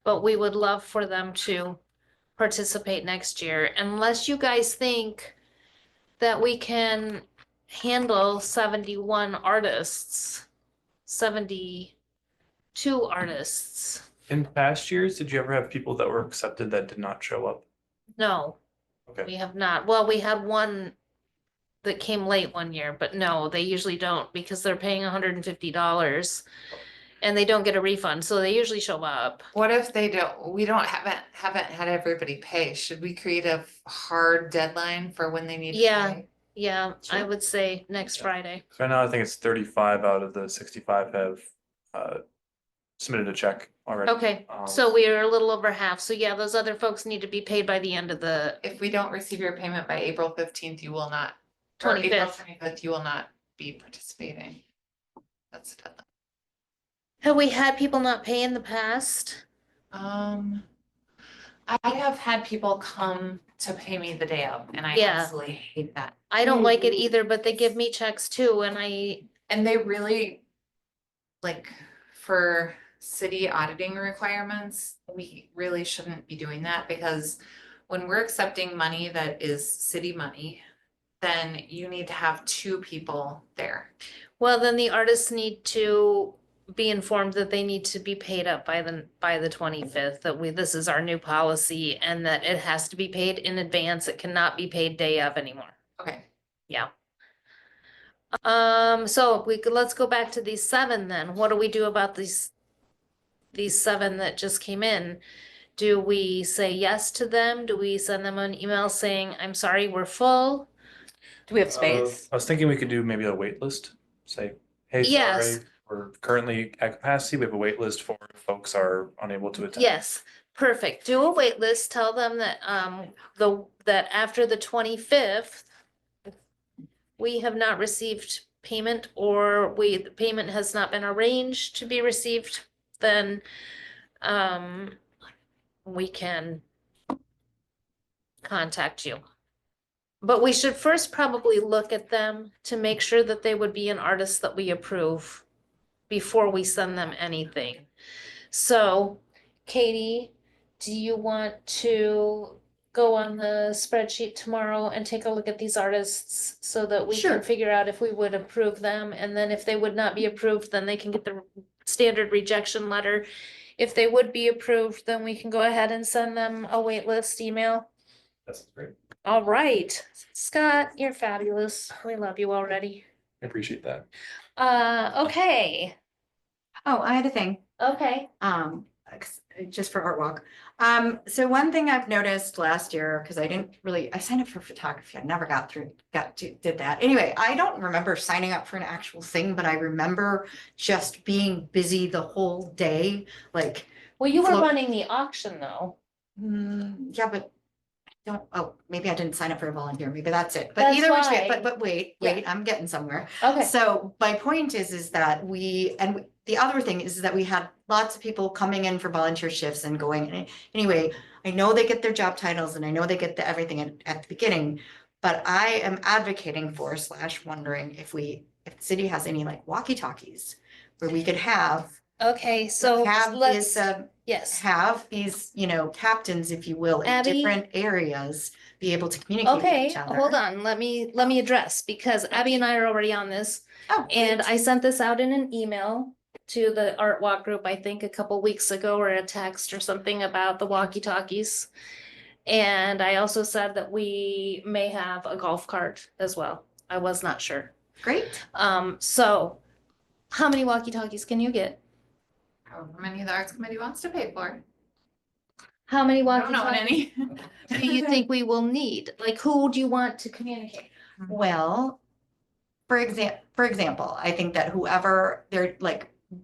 but we would love for them to participate next year, unless you guys think that we can handle 71 artists, 72 artists. In past years, did you ever have people that were accepted that did not show up? No, Okay. we have not. Well, we had one that came late one year, but no, they usually don't because they're paying $150 and they don't get a refund, so they usually show up. What if they don't, we haven't had everybody pay? Should we create a hard deadline for when they need to Yeah. pay? Yeah, I Sure. would say next Friday. Right now, I think it's 35 out of the 65 have submitted a check already. Okay, Um, so we are a little over half. So yeah, those other folks need to be paid by the end of the If we don't receive your payment by April 15th, you will not, or April 25th. 25th, you will not be participating. That's the deadline. Have we had people not pay in the past? I have had people come to pay me the day of, and I Yeah. absolutely hate that. I don't like it either, but they give me checks too, and And they really, like, for city auditing requirements, we really shouldn't be doing that because when we're accepting money that is city money, then you need to have 2 people there. well, then the artists need to be informed that they need to be paid up by the 25th, that this is our new policy and that it has to be paid in advance. It cannot be paid day of anymore. Okay. So let's go back to these 7 then. What do we do about these 7 that just came in? Do we say yes to them? Do we send them an email saying, I'm sorry, we're full? Do we have space? I was thinking we could do maybe a wait list. say, hey, Yes. sorry, we're currently at capacity, we have a wait list for if folks are unable to attend. Yes, perfect. Do a wait list. Tell them that, that after the 25th, we have not received payment or the payment has not been arranged to be received, then, we can contact you. But we should first probably look at them to make sure that they would be an artist that we approve before we send them anything. So, Katie, do you want to go on the spreadsheet tomorrow and take a look at these artists so that we Sure. can figure out if we would approve them? And then if they would not be approved, then they can get the standard rejection letter. If they would be approved, then we can go ahead and send them a wait list email. That's great. All right, Scott, you're fabulous. We love you already. I appreciate that. Okay, Oh, I had a thing. okay. Just for Art Walk. So one thing I've noticed last year, because I signed up for photography. I never did that. Anyway, I don't remember signing up for an actual thing, but I remember just being busy the whole day. Like, Well, you were Flo- running the auction though. yeah, but maybe I didn't sign up for a volunteer. Maybe that's it. But That's either which way, why. but wait, Yeah. I'm getting somewhere. Okay, So my point is that the other thing is that we had lots of people coming in for volunteer shifts and going. Anyway, I know they get their job titles and I know they get everything at the beginning, but I am advocating for / wondering if the city has any like walkie-talkies where we could have so let's, these, yes. have these, captains, if you will, in Abby? different areas, be able to communicate with Okay, each other. hold on, let me address, because Abby and I are already on this. Oh, And great. I sent this out in an email to the Art Walk group, I think a couple weeks ago, or a text or something about the walkie-talkies. And I also said that we may have a golf cart as well. I was not sure. Great. So how many walkie-talkies can you get? However many the arts committee wants to pay for. How many I don't know walkie-talkies any. do you think we will need? Like, who do you want to communicate? Well, for example, I think that whoever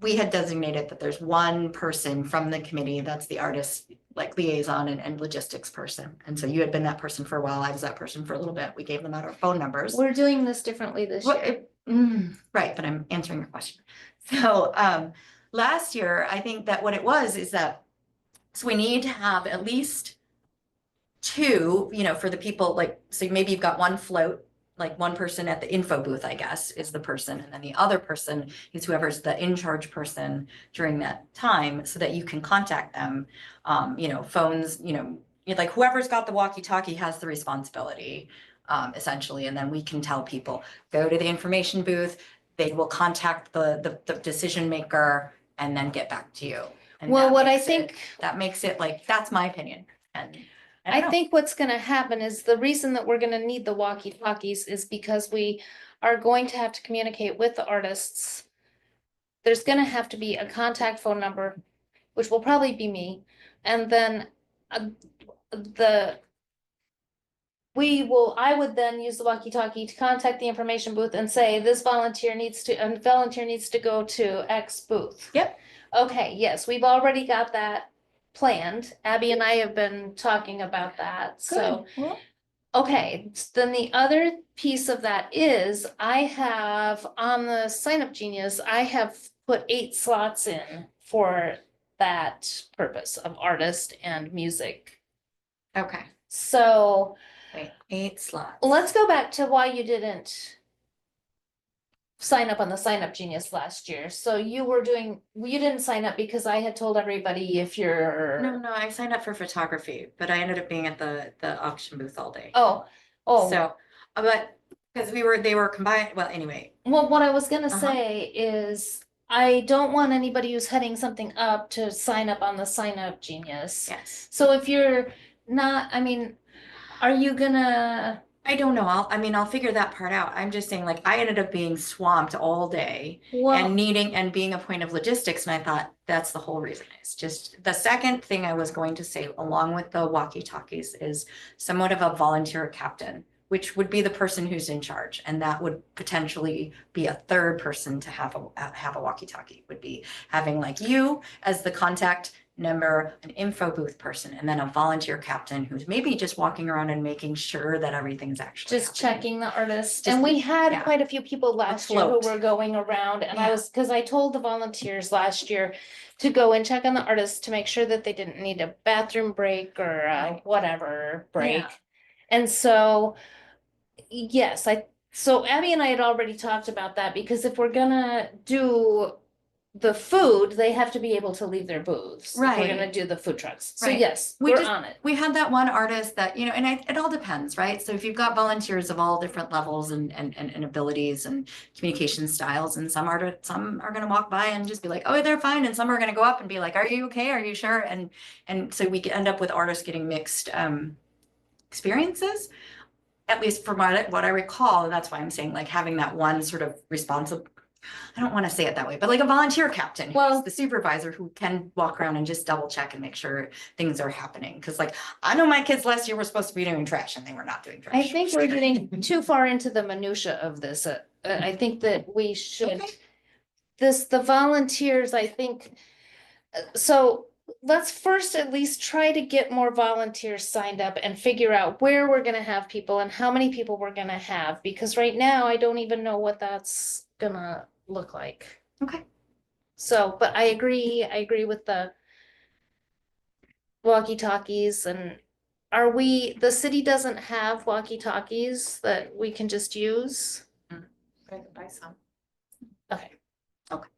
we had designated that there's one person from the committee that's the artist, like liaison and logistics person. And so you had been that person for a while. I was that person for a little bit. We gave them out our phone numbers. We're doing this differently this year. Right, but I'm answering your question. So last year, I think that what it was is that, so we need to have at least two, for the people, like, so maybe you've got one float, like one person at the info booth, I guess, is the person, and then the other person is whoever's the in-charge person during that time, so that you can contact them. Phones, like whoever's got the walkie-talkie has the responsibility, essentially, and then we can tell people, go to the information booth, they will contact the decision maker and then get back to you. And Well, that what I makes it- think, That makes it like, that's my opinion, and I I don't know. think what's gonna happen is the reason that we're gonna need the walkie-talkies is because we are going to have to communicate with the artists. There's gonna have to be a contact phone number, which will probably be me, and then I would then use the walkie-talkie to contact the information booth and say, this volunteer needs to go to X booth. Yep. Okay, yes, we've already got that planned. Abby and I have been talking about that, so. Good. Well, Okay, then the other piece of that is I have on the Sign Up Genius, I have put 8 slots in for that purpose of artist and music. okay, So wait, 8 slots. let's go back to why you didn't sign up on the Sign Up Genius last year. So you didn't sign up because I had told everybody if you're. No, I signed up for photography, but I ended up being at the auction booth all day. Oh, So, but, because they were combined, well, anyway. well, what I was gonna Uh-huh. say is I don't want anybody who's heading something up to sign up on the Sign Up Genius. Yes. So if you're not, are you gonna? I don't know, I'll figure that part out. I'm just saying, like, I ended up being swamped all day Well, and being a point of logistics, and I thought that's the whole reason. It's just, the second thing I was going to say, along with the walkie-talkies, is somewhat of a volunteer captain which would be the person who's in charge. And that would potentially be a third person to have a walkie-talkie, would be having like you as the contact number, an info booth person, and then a volunteer captain who's maybe just walking around and making sure that everything's actually Just happening. checking the artists. Just- And we had yeah. quite a few people last year who float. were going around and I Yeah. was, cause I told the volunteers last year to go and check on the artists to make sure that they didn't need a bathroom break or Right. whatever break. Yeah. And so, yes, so Abby and I had already talked about that because if we're gonna do the food, they have to be able to leave their booths. If we're Right. gonna do the food trucks. So Right. yes, We we're just- on it. We had that one artist that, and it all depends, right? So if you've got volunteers of all different levels and abilities and communication styles, and some are gonna walk by and just be like, oh, they're fine, and some are gonna go up and be like, are you okay? Are you sure? And so we end up with artists getting mixed experiences, at least from what I recall, and that's why I'm saying like having that one sort of responsible. I don't want to say it that way, but like a volunteer captain, Well- who's the supervisor who can walk around and just double check and make sure things are happening. Cause like, I know my kids last year were supposed to be doing trash and they were not doing trash. I think we're getting too far into the minutia of this. I think that we should, Okay. the volunteers, I think. So let's first at least try to get more volunteers signed up and figure out where we're gonna have people and how many people we're gonna have, because right now I don't even know what that's gonna look like. Okay. So, but I agree with the walkie-talkies. And the city doesn't have walkie-talkies that we can just use? I can buy some. Okay. Okay.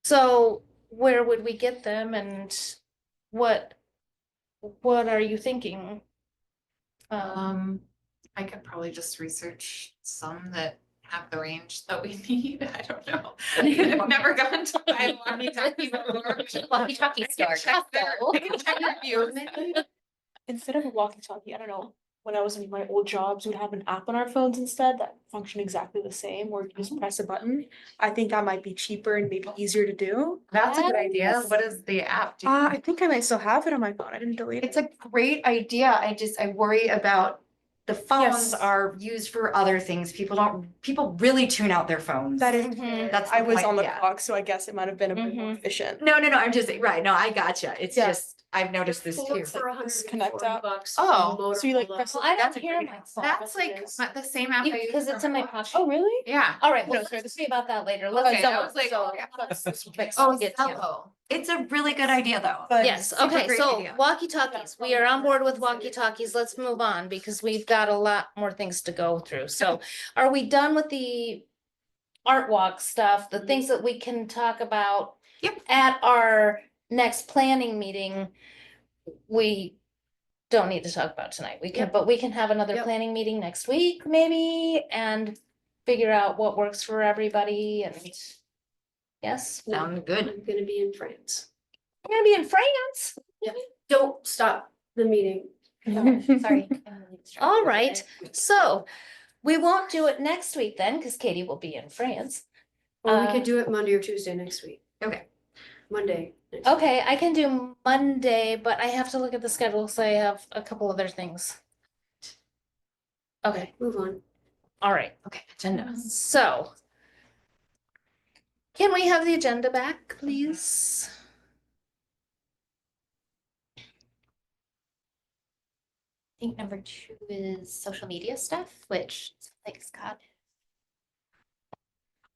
So where would we get them and what are you thinking? I could probably just research some that have the range that we need. I don't know. I've never gone to buy a walkie-talkie before. Walkie-talkie store, I can check their reviews. Instead of a walkie-talkie, I don't know, when I was in my old jobs, we'd have an app on our phones instead that functioned exactly the same, where you just press a button. I think that might be cheaper and maybe easier to do. That's a good idea. What is the app? Do you- I think I might still have it on my phone. I didn't delete it. It's a great idea. I worry about the phones Yes. are used for other things. People really tune out their phones. That is, Mhm. That's I the was point, on the yeah. clock, so I guess it might have been a bit more Mhm. efficient. No, I'm just, right, no, I gotcha. It's Yeah. just, I've noticed this too. For Connect out. $140. Oh, so you, like, press- Well, I That's don't a hear great my phone. That's like messages. the same app I use. Because it's for in my work. pocket. Oh, really? Yeah. All right, well, No, let's sorry, see about that later. Let's Okay, I Zello, was like, Zello. okay. Let's Oh, get to it. Zello. It's a really good idea, though. But- Yes, Super okay, great so idea. walkie-talkies, we are on board with walkie-talkies, let's move on, because we've got a lot more things to go through, so are we done with the art walk stuff, the things that we can talk about? Yep. At our next planning meeting, we don't need to talk about tonight, we can, Yep. but we can have another Yep. planning meeting next week, maybe, and figure out what works for everybody, and yes, Sound good. I'm gonna be in France. we're gonna be in France. Don't stop the meeting. Sorry. All right, so we won't do it next week then, because Katie will be in France. Or we Uh, could do it Monday or Tuesday next week. Okay. Monday. next week. Okay, I can do Monday, but I have to look at the schedule, so I have a couple other things. Okay, Move on. all right, Okay, agenda. so. Can we have the agenda back, please? I think number 2 is social media stuff, which like Scott.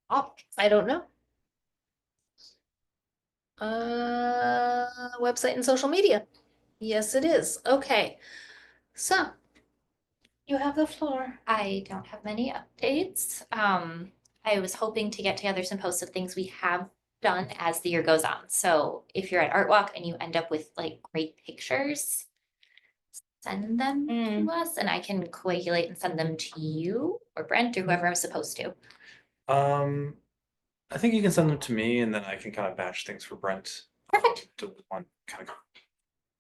Oh, I don't know. Website and social media. Yes, it is. Okay. So. You have the floor. I don't have many updates. I was hoping to get together some posts of things we have done as the year goes on. So if you're at Art Walk and you end up with like great pictures, send them Mm. to us and I can coagulate and send them to you or Brent or whoever I'm supposed to. I think you can send them to me and then I can kind of batch things for Brent. Perfect. To one kind of.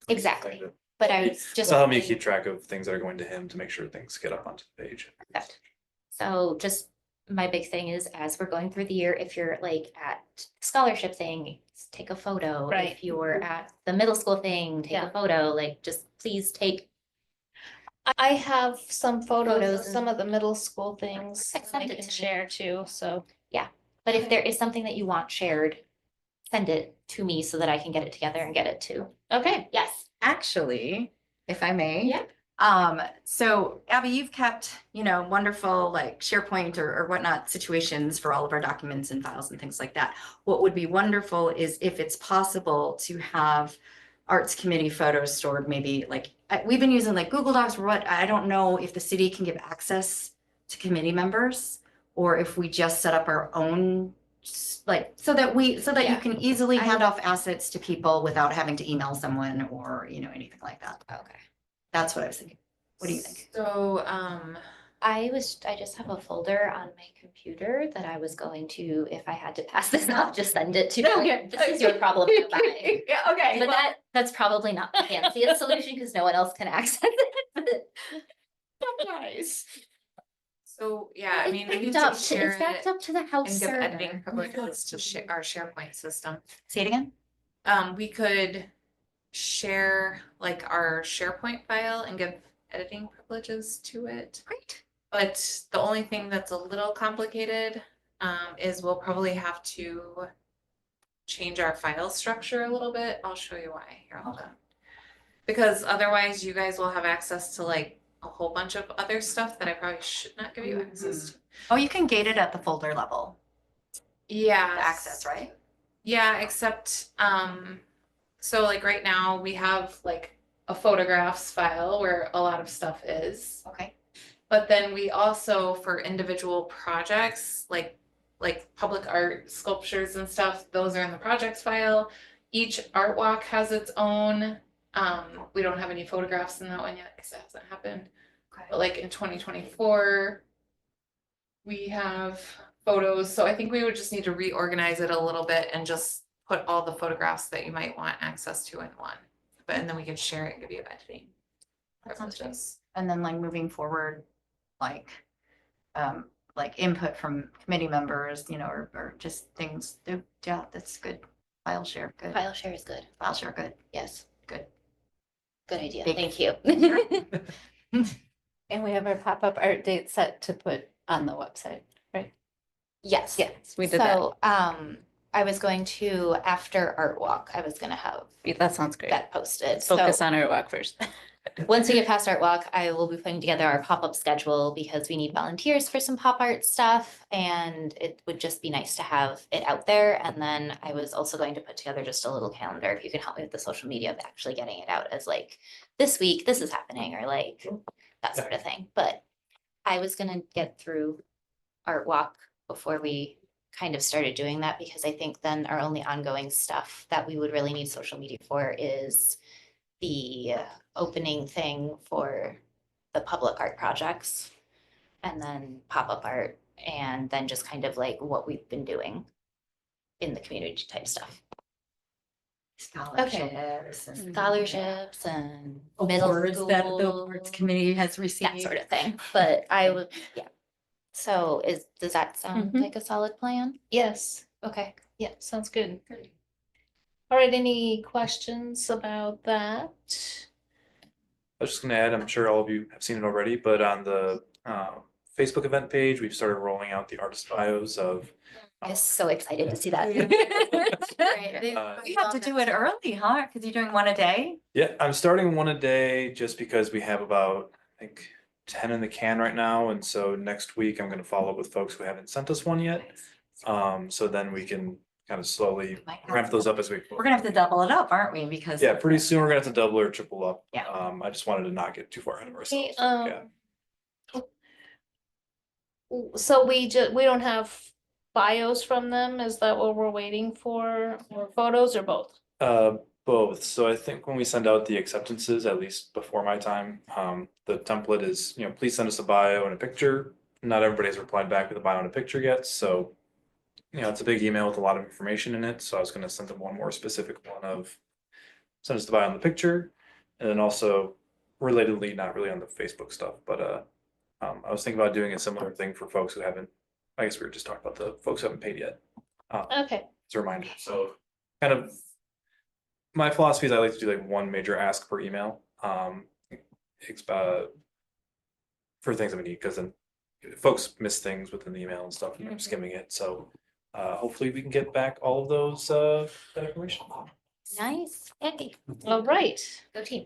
Exactly. But I was just. So help me hoping- keep track of things that are going to him to make sure things get up onto the page. Perfect. So just my big thing is as we're going through the year, if you're like at scholarship thing, take a photo. Right. If you're at the middle school thing, take Yeah. a photo, like just please take I have some photos Photos of and- some of the middle school things Perfect, that I send it can to me. share too, so. But if there is something that you want shared, send it to me so that I can get it together and get it to. Okay. Yes. Actually, if I may. Yeah. So Abby, you've kept, wonderful like SharePoint or whatnot situations for all of our documents and files and things like that. What would be wonderful is if it's possible to have Arts Committee photos stored, maybe like, we've been using like Google Docs or what, I don't know if the city can give access to committee members or if we just set up our own, like, so that you Yeah. can easily hand off assets to people without having to email someone or, anything like that. Okay. That's what I was thinking. What do you think? So, I just have a folder on my computer that I was going to, if I had to pass this off, just send it to. Okay. This is your problem, not mine. Yeah, okay. But that's probably not the fanciest solution because no one else can access it. Nice. so yeah, I mean, we It's can backed up, share it's backed it up to the house and give server. editing privileges to our SharePoint system. Say it again. We could share like our SharePoint file and give editing privileges to it. Great. But the only thing that's a little complicated is we'll probably have to change our file structure a little bit. I'll show you why. Here, hold on. Because otherwise you guys will have access to like a whole bunch of other stuff that I probably should not give you access to. Oh, you can gate it at the folder level, Yeah. the access, right? Yeah, except so like right now we have like a photographs file where a lot of stuff is. Okay. But then we also, for individual projects, like public art sculptures and stuff, those are in the projects file. Each art walk has its own. We don't have any photographs in that one yet because it hasn't happened. But like in 2024, we have photos. So I think we would just need to reorganize it a little bit and just put all the photographs that you might want access to in one. But and then we can share it and give you editing That sounds good. privileges. And then like moving forward, like input from committee members, or just things. Yeah, that's good. File share, good. File share is good. File share, good. Yes. Good. Good idea. Big- Thank you. And we have our pop-up art date set to put on the website, right? Yes. Yes, we did that. So, I was going to, after Art Walk, I was gonna have That sounds great. that posted. Focus So on our walk first. once we get past Art Walk, I will be putting together our pop-up schedule because we need volunteers for some pop art stuff. And it would just be nice to have it out there. And then I was also going to put together just a little calendar, if you could help me with the social media of actually getting it out as like, this week, this is happening, or like that sort of thing. But I was gonna get through Art Walk before we kind of started doing that, because I think then our only ongoing stuff that we would really need social media for is the opening thing for the public art projects, and then pop-up art, and then just kind of like what we've been doing in the community type stuff. Scholarships and Scholarships and middle awards that the school, Arts Committee has received. that sort of thing. But I would, yeah. So does that sound Mhm. like a solid plan? Yes, Okay. yeah, sounds good. All right, any questions about that? I was just gonna add, I'm sure all of you have seen it already, but on the Facebook event page, we've started rolling out the artist bios of. I was so excited to see that. You have to do it early, huh? Because you're doing one a day? Yeah, I'm starting one a day just because we have about, I think, 10 in the can right now. And so next week I'm gonna follow up with folks who haven't sent us one yet. So then we can kind of slowly ramp those up as we. We're gonna have to double it up, aren't we? Because. Yeah, pretty soon we're gonna have to double or triple up. Yeah. I just wanted to not get too far ahead of Okay, ourselves. Yeah. So we don't have bios from them, is that what we're waiting for, or photos, or both? Both. So I think when we send out the acceptances, at least before my time, the template is, please send us a bio and a picture. Not everybody has replied back with a bio and a picture yet, so it's a big email with a lot of information in it. So I was gonna send them one more specific one of send us the bio and the picture, and then also relatedly, not really on the Facebook stuff, but I was thinking about doing a similar thing for folks who haven't. I guess we were just talking about the folks who haven't paid yet. Okay, As a reminder, so kind of my philosophy is I like to do like one major ask per email. for things that we need, because then folks miss things within the email and stuff, and they're skimming it, so hopefully we can get back all of those that information. Nice. Yay. All right, go team.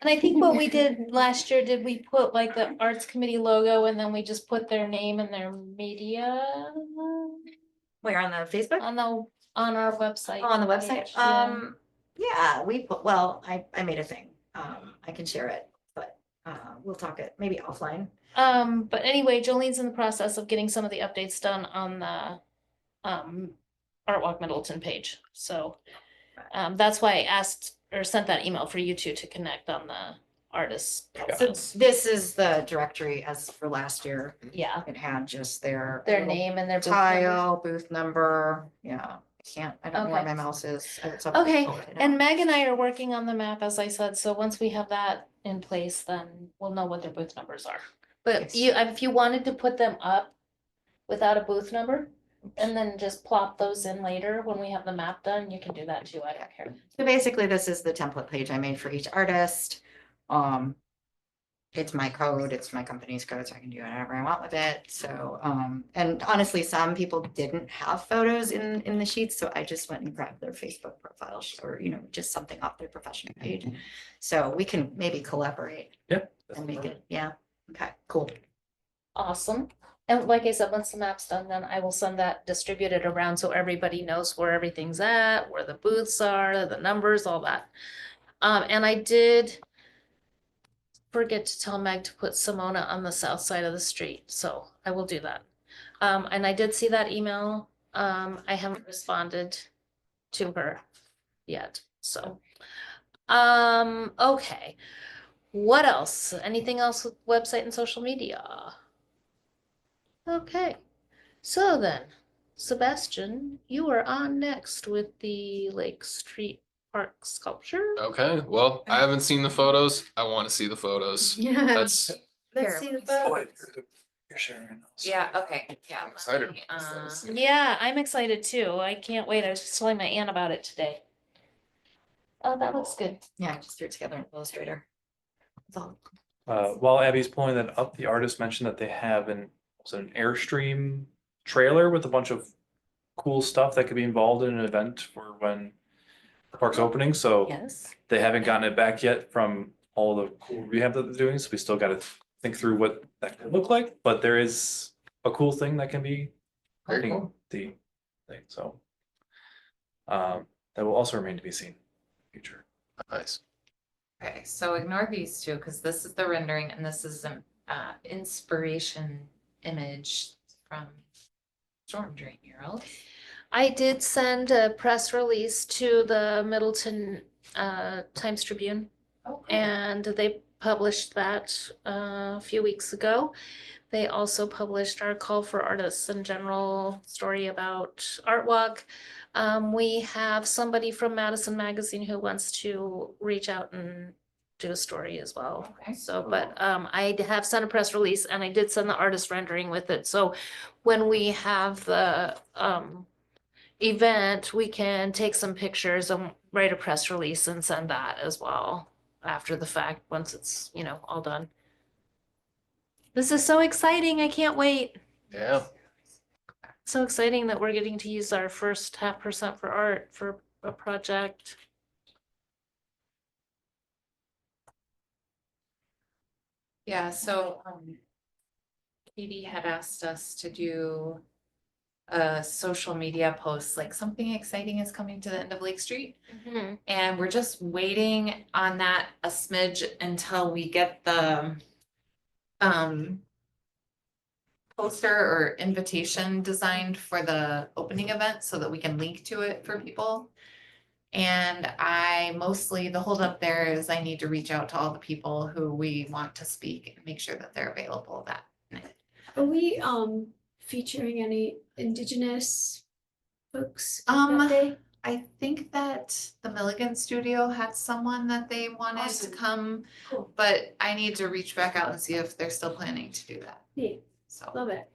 And I think what we did last year, did we put like the arts committee logo and then we just put their name and their media Where on the Facebook? on our website? Oh, on the website? page? Yeah. Yeah, we put, well, I made a thing. I can share it, but we'll talk it maybe offline. But anyway, Jolene's in the process of getting some of the updates done on the Art Walk Middleton page, so that's why I asked or sent that email for you two to connect on the artists. So profiles. this is the directory as for last year. Yeah, It had just their their little name and their booth number. tile, booth number. Yeah, I don't know where Okay. my mouse is. Okay, and Meg and I are working on the map, as I said, so once we have that in place, then we'll know what their booth numbers are. But Yes. if you wanted to put them up without a booth number, and then just plop those in later when we have the map done, you can do that too, I don't care. So basically, this is the template page I made for each artist. It's my code, it's my company's code, so I can do whatever I want with it. So, and honestly, some people didn't have photos in the sheets, so I just went and grabbed their Facebook profiles or, just something off their professional page. So we can maybe collaborate Yeah. and make it, yeah. Okay, cool. Awesome. And like I said, once the map's done, then I will send that distributed around so everybody knows where everything's at, where the booths are, the numbers, all that. And I did forget to tell Meg to put Simona on the south side of the street, so I will do that. And I did see that email. I haven't responded to her yet, so. Okay. What else? Anything else with website and social media? Okay, so then, Sebastian, you are on next with the Lake Street Park sculpture. Okay, well, I haven't seen the photos. I want to see the photos. Yeah. That's Let's see the photos. You're sharing. Yeah, okay, yeah. I'm excited. Yeah, I'm excited too. I can't wait. I was just telling my aunt about it today. Oh, that looks good. Yeah, just threw it together in Illustrator. That's all. While Abby's pulling that up, the artist mentioned that they have an Airstream trailer with a bunch of cool stuff that could be involved in an event for when the park's opening, so Yes. they haven't gotten it back yet from all the cool rehab that they're doing, so we still gotta think through what that could look like, but there is a cool thing that can be hurting Cool. the thing, so that will also remain to be seen in the future. nice. Okay, so ignore these two, because this is the rendering and this is an inspiration image from Storm Drain Mural. I did send a press release to the Middleton Times Tribune, and they published that a few weeks ago. They also published our call for artists and general story about Art Walk. We have somebody from Madison Magazine who wants to reach out and do a story as well. Okay, So, but I have sent a press release and I did send the artist rendering with it. So when we have the event, we can take some pictures and write a press release and send that as well after the fact, once it's, all done. This is so exciting. I can't wait. Yeah. So exciting that we're getting to use our first 0.5% for art for a project. Yeah, so Katie had asked us to do a social media post, like something exciting is coming to the end of Lake Street. And we're just waiting on that a smidge until we get the poster or invitation designed for the opening event so that we can link to it for people. And the holdup there is I need to reach out to all the people who we want to speak and make sure that they're available that night. Are we featuring any Indigenous folks Um, that day? I think that the Milligan Studio had someone that they wanted to Awesome. come, Cool. but I need to reach back out and see if they're still planning to do that. Neat. So, Love it.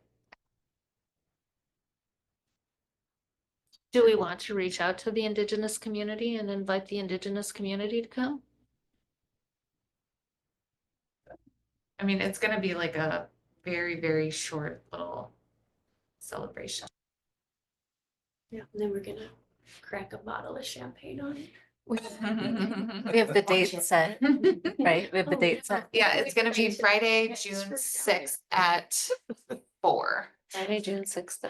Do we want to reach out to the Indigenous community and invite the Indigenous community to come? I mean, it's gonna be like a very, very short little celebration. Yeah, and then we're gonna crack a bottle of champagne on it. We have the date set, right? We have the Oh, date yeah. set. Yeah, it's gonna be Friday, Yes, June for- 6th at 4. Friday, June 6th.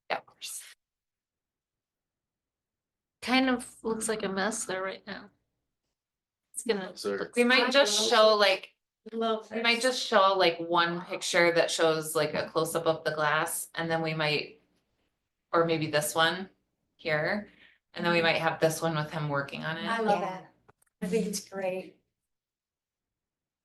Yeah. Kind of looks like a mess there right now. It's gonna, So We might just show like, Love we might just show like one picture that shows like a close up of the glass and then we might, or maybe this one here. And then we might have this one with him working on I it. love that. I think it's great.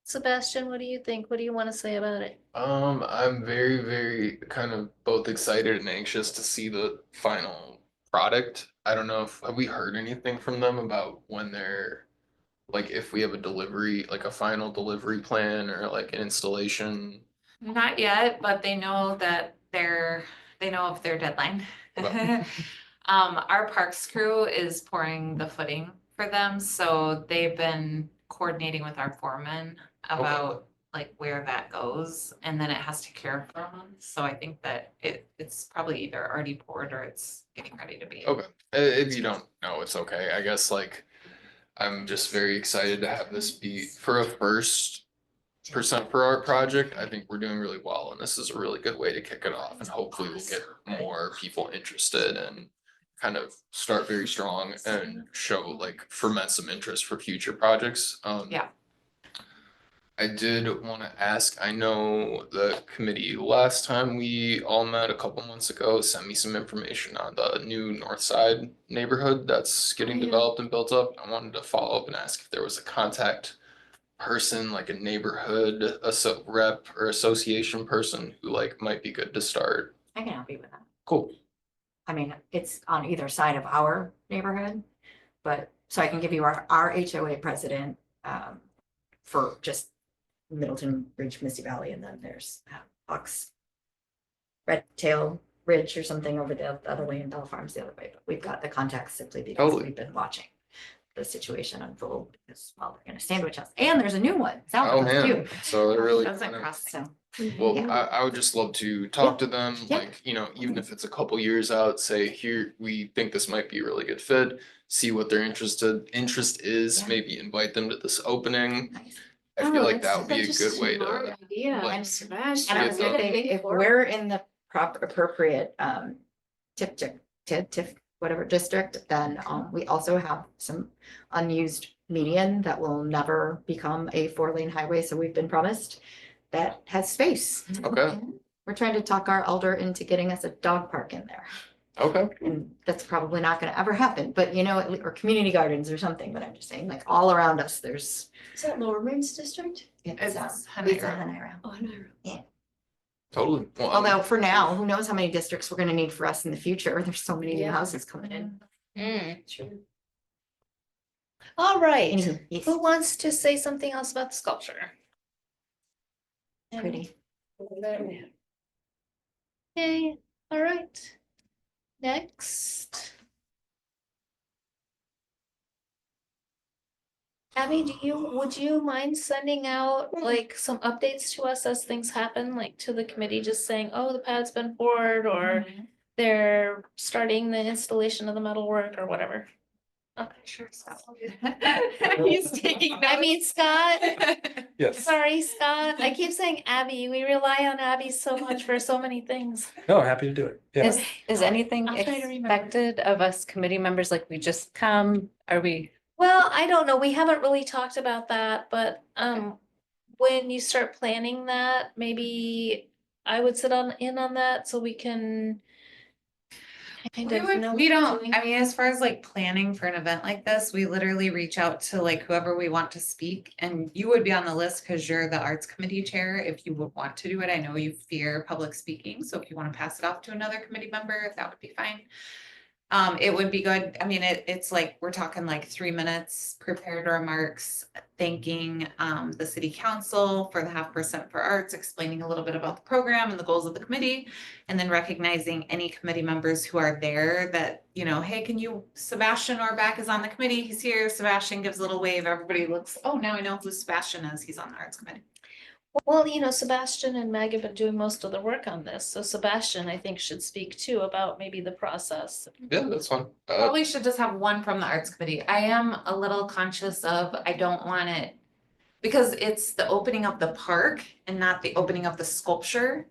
Sebastian, what do you think? What do you want to say about it? I'm very, very kind of both excited and anxious to see the final product. I don't know if have we heard anything from them about when they're like if we have a delivery, like a final delivery plan or like an installation. Not yet, but they know that they know of their deadline. Okay. Our parks crew is pouring the footing for them, so they've been coordinating with our foreman about like where that goes, and then it has to cure for a month. So I think that it's probably either already poured or it's getting ready to be. Okay. If you don't know, it's okay. I guess like I'm just very excited to have this be for a first percent per art project. I think we're doing really well, and this is a really good way to kick it off. And hopefully, we'll get more people interested and kind of start very strong and show like ferment some interest for future projects. Yeah. I did want to ask, I know the committee last time we all met a couple months ago sent me some information on the new North Side neighborhood that's getting Yeah. developed and built up. I wanted to follow up and ask if there was a contact person, like a neighborhood rep or association person who like might be good to start. I can help you with that. Cool. I mean, it's on either side of our neighborhood, but, so I can give you our HOA president, for just Middleton Ridge, Misty Valley, and then there's Fox Red Tail Ridge or something over the other way, and Bell Farms the other way, but we've got the contacts simply because Totally. we've been watching the situation unfold, because, well, we're gonna sandwich us, and there's a new one, Oh south of us man, too. so they're really Doesn't kind of, cross. So, well, Yeah. I would just love to talk to them, Yeah. like, you know, even if it's a couple years out, say, here, we think this might be a really good fit. See what their interest is, Yeah. maybe invite them to this opening. nice. I feel Oh, like that would be a that's such good way smart to, idea, like, Sebastian. And I Get was gonna the- say, if we're in the proper appropriate TIF, whatever district, then we also have some unused median that will never become a 4-lane highway, so we've been promised that has space. okay, We're trying to talk our elder into getting us a dog park in there, okay. and that's probably not gonna ever happen, but you know, or community gardens or something, but I'm just saying, like, all around us, there's. Is that Lower Main's district? It's It's Henry a Road. Henry Road. Oh, no. Totally. Well, Although for now, who knows how many districts we're gonna need for us in the future, there's so many new Yeah. houses coming in. True. All right. Anywho, yes, Who wants to say something else about the sculpture? pretty. Okay, all right. Next. Abby, would you mind sending out like some updates to us as things happen, like to the committee, just saying, oh, the pad's been poured, or they're starting the installation of the metalwork or whatever? Okay, Sure. He's taking notes. I mean, Scott, Yes. sorry, Scott, I keep saying Abby, we rely on Abby so much for so many things. No, happy to do it. Yeah. Is anything I'll try to remember. expected of us committee members? Like we just come, are we? Well, I don't know, we haven't really talked about that, but when you start planning that, maybe I would sit in on that so we can kind of know. We what we're don't, doing. I mean, as far as like planning for an event like this, we literally reach out to like whoever we want to speak. And you would be on the list because you're the arts committee chair if you would want to do it. I know you fear public speaking, so if you want to pass it off to another committee member, that would be fine. It would be good. I mean, it's like, we're talking like 3 minutes, prepared remarks, thanking the city council for the 0.5% for arts, explaining a little bit about the program and the goals of the committee, and then recognizing any committee members who are there that, you know, hey, Sebastian Orbach is on the committee. He's here. Sebastian gives a little wave. Everybody looks, oh, now I know who Sebastian is. He's on the arts committee. Well, Sebastian and Meg have been doing most of the work on this, so Sebastian, I think, should speak too about maybe the process. Yeah, that's fine. Probably should just have one from the arts committee. I am a little conscious of, I don't want it. Because it's the opening of the park and not the opening of the sculpture.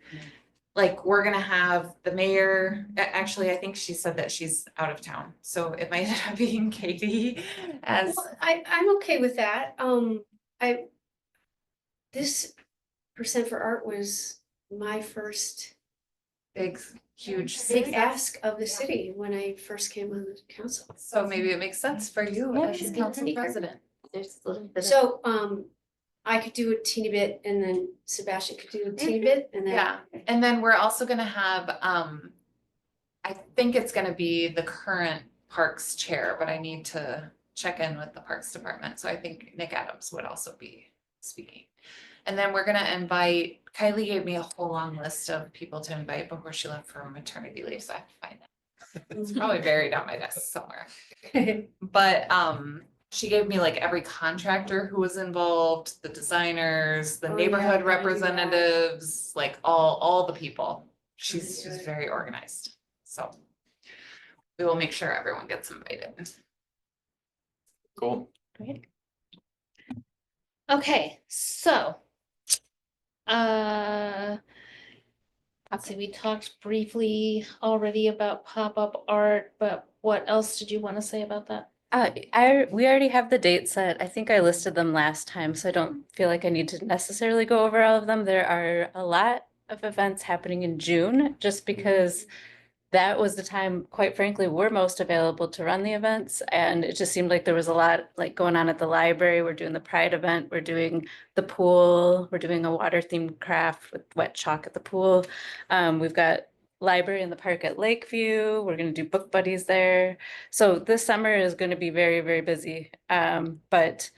Like, we're gonna have the mayor, actually, I think she said that she's out of town, so it might end up being Katie as. Well, I'm okay with that. This percent for art was my first Big, huge big success. ask of the city when I first came on the council. So maybe it makes sense for you Yeah, as she's council good. president. There's a little bit of. So, I could do a teeny bit and then Sebastian could do a teeny bit and then. Yeah, and then we're also gonna have, I think it's gonna be the current parks chair, but I need to check in with the parks department, so I think Nick Adams would also be speaking. And then we're gonna invite, Kylie gave me a whole long list of people to invite before she left for maternity leave, so I have to find that. It's probably buried on my desk somewhere. But she gave me like every contractor who was involved, the designers, the Oh, yeah, neighborhood I gotta do that. representatives, like all the people. She's do it. very organized, so we will make sure everyone gets invited. Cool. Okay, so. Let's see, we talked briefly already about pop-up art, but what else did you want to say about that? We already have the dates set. I think I listed them last time, so I don't feel like I need to necessarily go over all of them. There are a lot of events happening in June, just because that was the time, quite frankly, we're most available to run the events. And it just seemed like there was a lot like going on at the library. We're doing the Pride event, we're doing the pool, we're doing a water themed craft with wet chalk at the pool. We've got library in the park at Lakeview. We're gonna do book buddies there. So this summer is gonna be very, very busy. But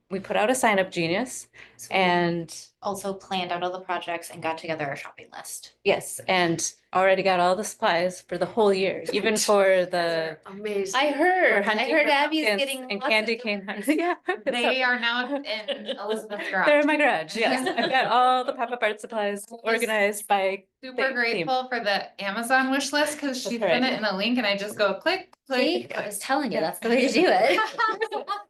we put out a sign up genius So we and also planned out all the projects and got together our shopping list. yes, and already got all the supplies for the whole year, even for the Amazing. I heard hunting for Abby's pumpkins getting and lots candy of cane different hunt. Yeah. They are now in Elizabeth's garage. They're in my garage, yes. I've got all the pop-up art supplies organized by Super theme. grateful for the Amazon wish list, cause she That's right. sent it in a link and I just go click, See, click. I was telling you, Yeah. that's the way to do it.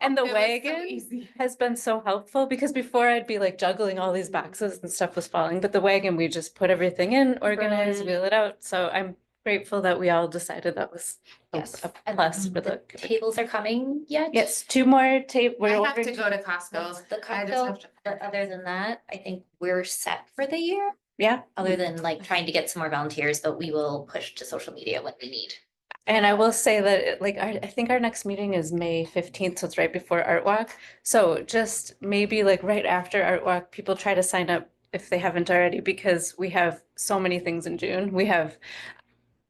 And the It was so wagon easy. has been so helpful because before I'd be like juggling all these boxes and stuff was falling, but the wagon, we just put everything in, organize, Brilliant. wheel it out. So I'm grateful that we all decided that was Yes. a And plus for the the. tables are coming yet? Yes, 2 more tape. I have to go to Costco. That's the I just Costco, have to. but other than that, I think we're set for the year. Yeah. Other than like trying to get some more volunteers, but we will push to social media when we need. And I will say that like I think our next meeting is May 15th, so it's right before Art Walk. So just maybe like right after Art Walk, people try to sign up if they haven't already, because we have so many things in June.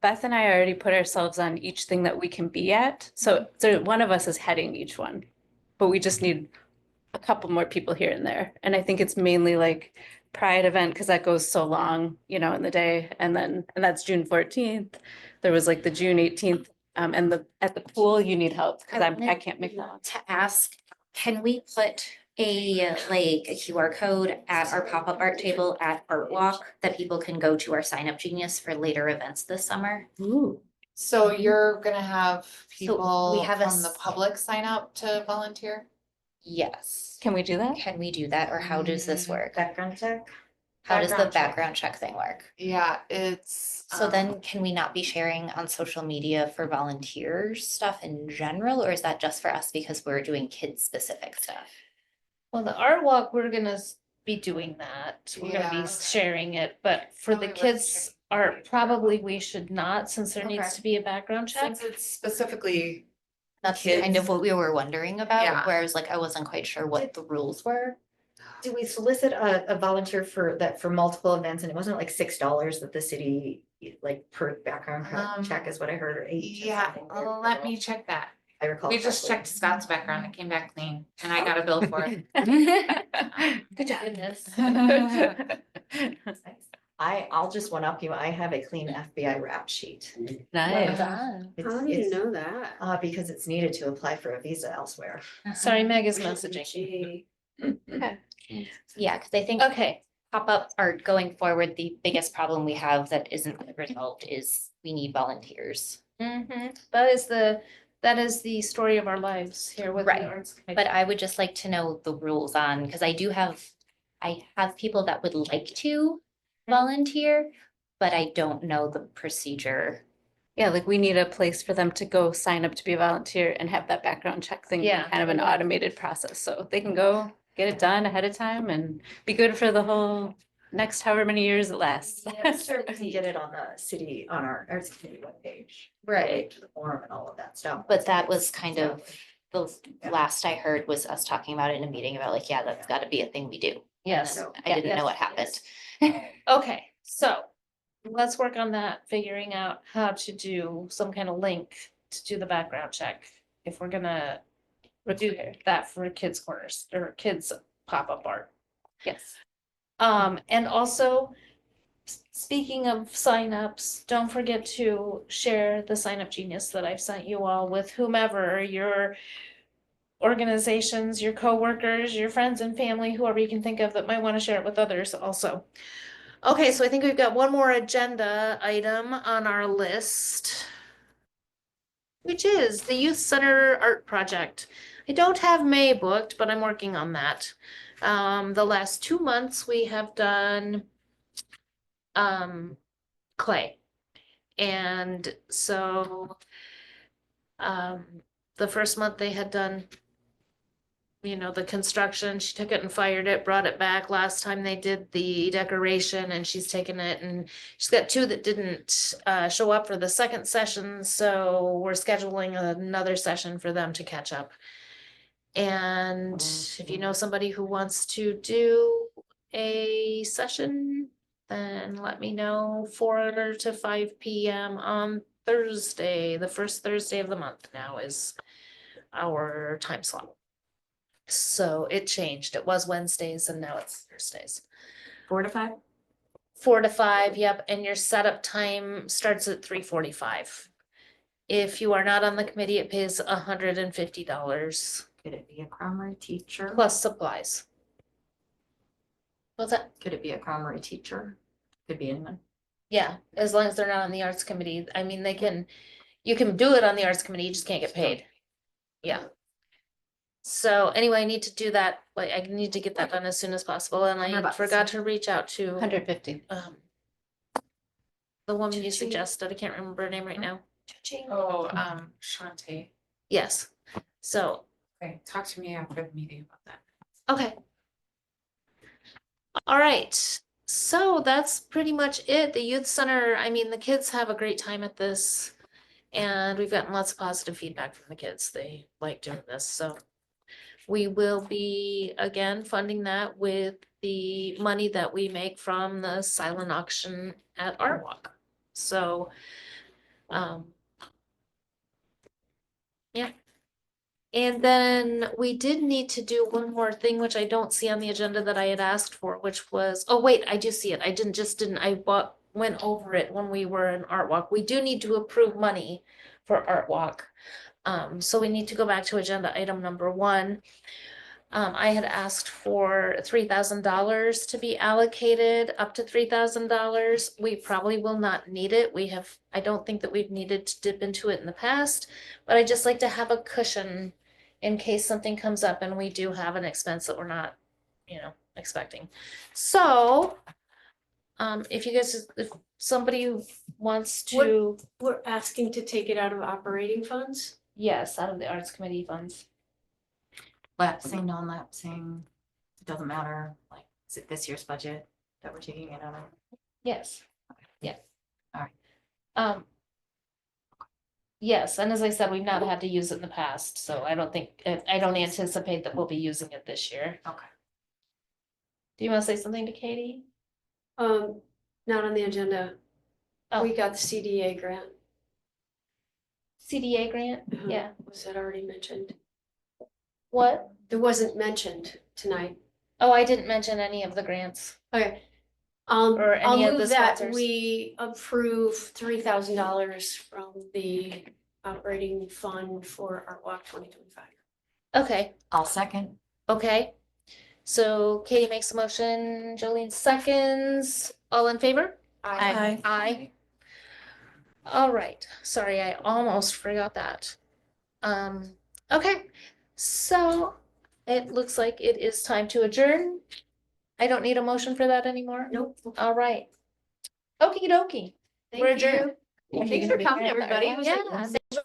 Beth and I already put ourselves on each thing that we can be at. So one of us is heading each one, but we just need a couple more people here and there. And I think it's mainly like Pride event because that goes so long, in the day. And that's June 14th. There was like the June 18th. And at the pool, you need help because I wanted can't make that one. To ask, can we put a QR code at our pop-up art table at Art Walk that people can go to our sign up genius for later events this summer? Ooh. So you're gonna have we people have a from the public sign up to volunteer? Yes. Can we do that? Can we do that, or how does this work? Background check? How does the Background check. background check thing work? Yeah, it's. So then can we not be sharing on social media for volunteers stuff in general, or is that just for us because we're doing kids specific stuff? Well, the art walk, we're gonna be doing that. We're gonna Yeah. be sharing it, but for the Probably worth kids art, probably we should not, since there needs Okay. to be a background check. Since it's specifically, That's kind Kids. of what we were wondering about, Yeah. where I was like, I wasn't quite sure what the rules were. Do we solicit a volunteer for multiple events, and it wasn't like $6 that the city, like per background check is what I heard, or 8? or yeah, something. let me check that. I recall. We just correctly. checked Scott's background, it came back clean, and I got a bill for it. Good job. Goodness. I'll just one up you, I have a clean FBI rap sheet. Nice. How do you know that? Because it's needed to apply for a visa elsewhere. Sorry, Meg is messaging. Gee. Okay. Yeah, because I think Okay, pop-up art going forward, the biggest problem we have that isn't resolved is we need volunteers. that is the story of our lives here with Right, the arts. But I would just like to know the rules on, because I have people that would like to volunteer, but I don't know the procedure. Yeah, like we need a place for them to go sign up to be a volunteer and have that background check thing, be Yeah. kind of an automated process. So they can go get it done ahead of time and be good for the whole next however many years it lasts. Sure, we can get it on the city, on our arts committee webpage. Right. To the forum and all of that stuff. But that was kind of, the last I heard was us talking about it in a meeting about like, yeah, that's gotta be a thing we do. Yes. And I didn't know what happened. Okay, so let's work on that, figuring out how to do some kind of link to do the background check. If we're gonna do that for kids corners or kids pop-up art. Yes. And also, speaking of signups, don't forget to share the sign up genius that I've sent you all with whomever your organizations, your coworkers, your friends and family, whoever you can think of that might want to share it with others also. Okay, so I think we've got one more agenda item on our list, which is the Youth Center Art Project. I don't have May booked, but I'm working on that. The last 2 months we have done clay. And so the first month they had done, you know, the construction. She took it and fired it, brought it back. Last time they did the decoration, and she's taken it, and she's got 2 that didn't show up for the second session, so we're scheduling another session for them to catch up. And if you know somebody who wants to do a session, then let me know. 4 to 5 p.m. on Thursday, the first Thursday of the month now is our time slot. So it changed. It was Wednesdays and now it's Thursdays. 4 to 5? 4 to 5, yep, and your setup time starts at 3:45. If you are not on the committee, it pays $150 Could it be a Cromery teacher? plus supplies. What's that? Could it be a Cromery teacher? Could be anyone. Yeah, as long as they're not on the arts committee. I mean, you can do it on the arts committee, you just can't get paid. Yeah. So anyway, I need to do that, like, I need to get that done as soon as possible, and I $100. forgot to reach out to 150. the woman you Cha-ching. suggested. I can't remember her name right now. Oh, Shantae. Yes. So, Okay, talk to me after the meeting about that. okay. All right. So that's pretty much it. The youth center, I mean, the kids have a great time at this. And we've gotten lots of positive feedback from the kids. They like doing this, so. We will be, again, funding that with the money that we make from the silent auction at Art Walk. So, yeah. And then we did need to do one more thing, which I don't see on the agenda that I had asked for, which was, oh wait, I do see it. I went over it when we were in Art Walk. We do need to approve money for Art Walk. So we need to go back to agenda item number 1. I had asked for $3,000 to be allocated, up to $3,000. We probably will not need it. I don't think that we've needed to dip into it in the past, but I just like to have a cushion in case something comes up and we do have an expense that we're not, expecting. So, if somebody wants to, We're asking to take it out of operating funds? yes, out of the arts committee funds. Lapsing, non-lapsing, it doesn't matter, like, is it this year's budget that we're taking it out of? Yes. Yeah. All right. Yes, and as I said, we've not had to use it in the past, so I don't anticipate that we'll be using it this year. Okay. Do you want to say something to Katie? Not on the agenda. Oh. We got the CDA grant. CDA grant? Uh-huh. Yeah. Was that already mentioned? What? It wasn't mentioned tonight. Oh, I didn't mention any of the grants. Okay. Or I'll any of the move that sponsors. we approve $3,000 from the operating fund for Art Walk 2025. Okay, I'll second. okay. So Katie makes a motion, Jolene seconds, all in favor? Aye. Aye. All right, sorry, I almost forgot that. Okay, so it looks like it is time to adjourn. I don't need a motion for that anymore? Nope. All right. Okey dokey. We're Thank you. adjourned. Thanks for coming, everybody. It was like- Yeah.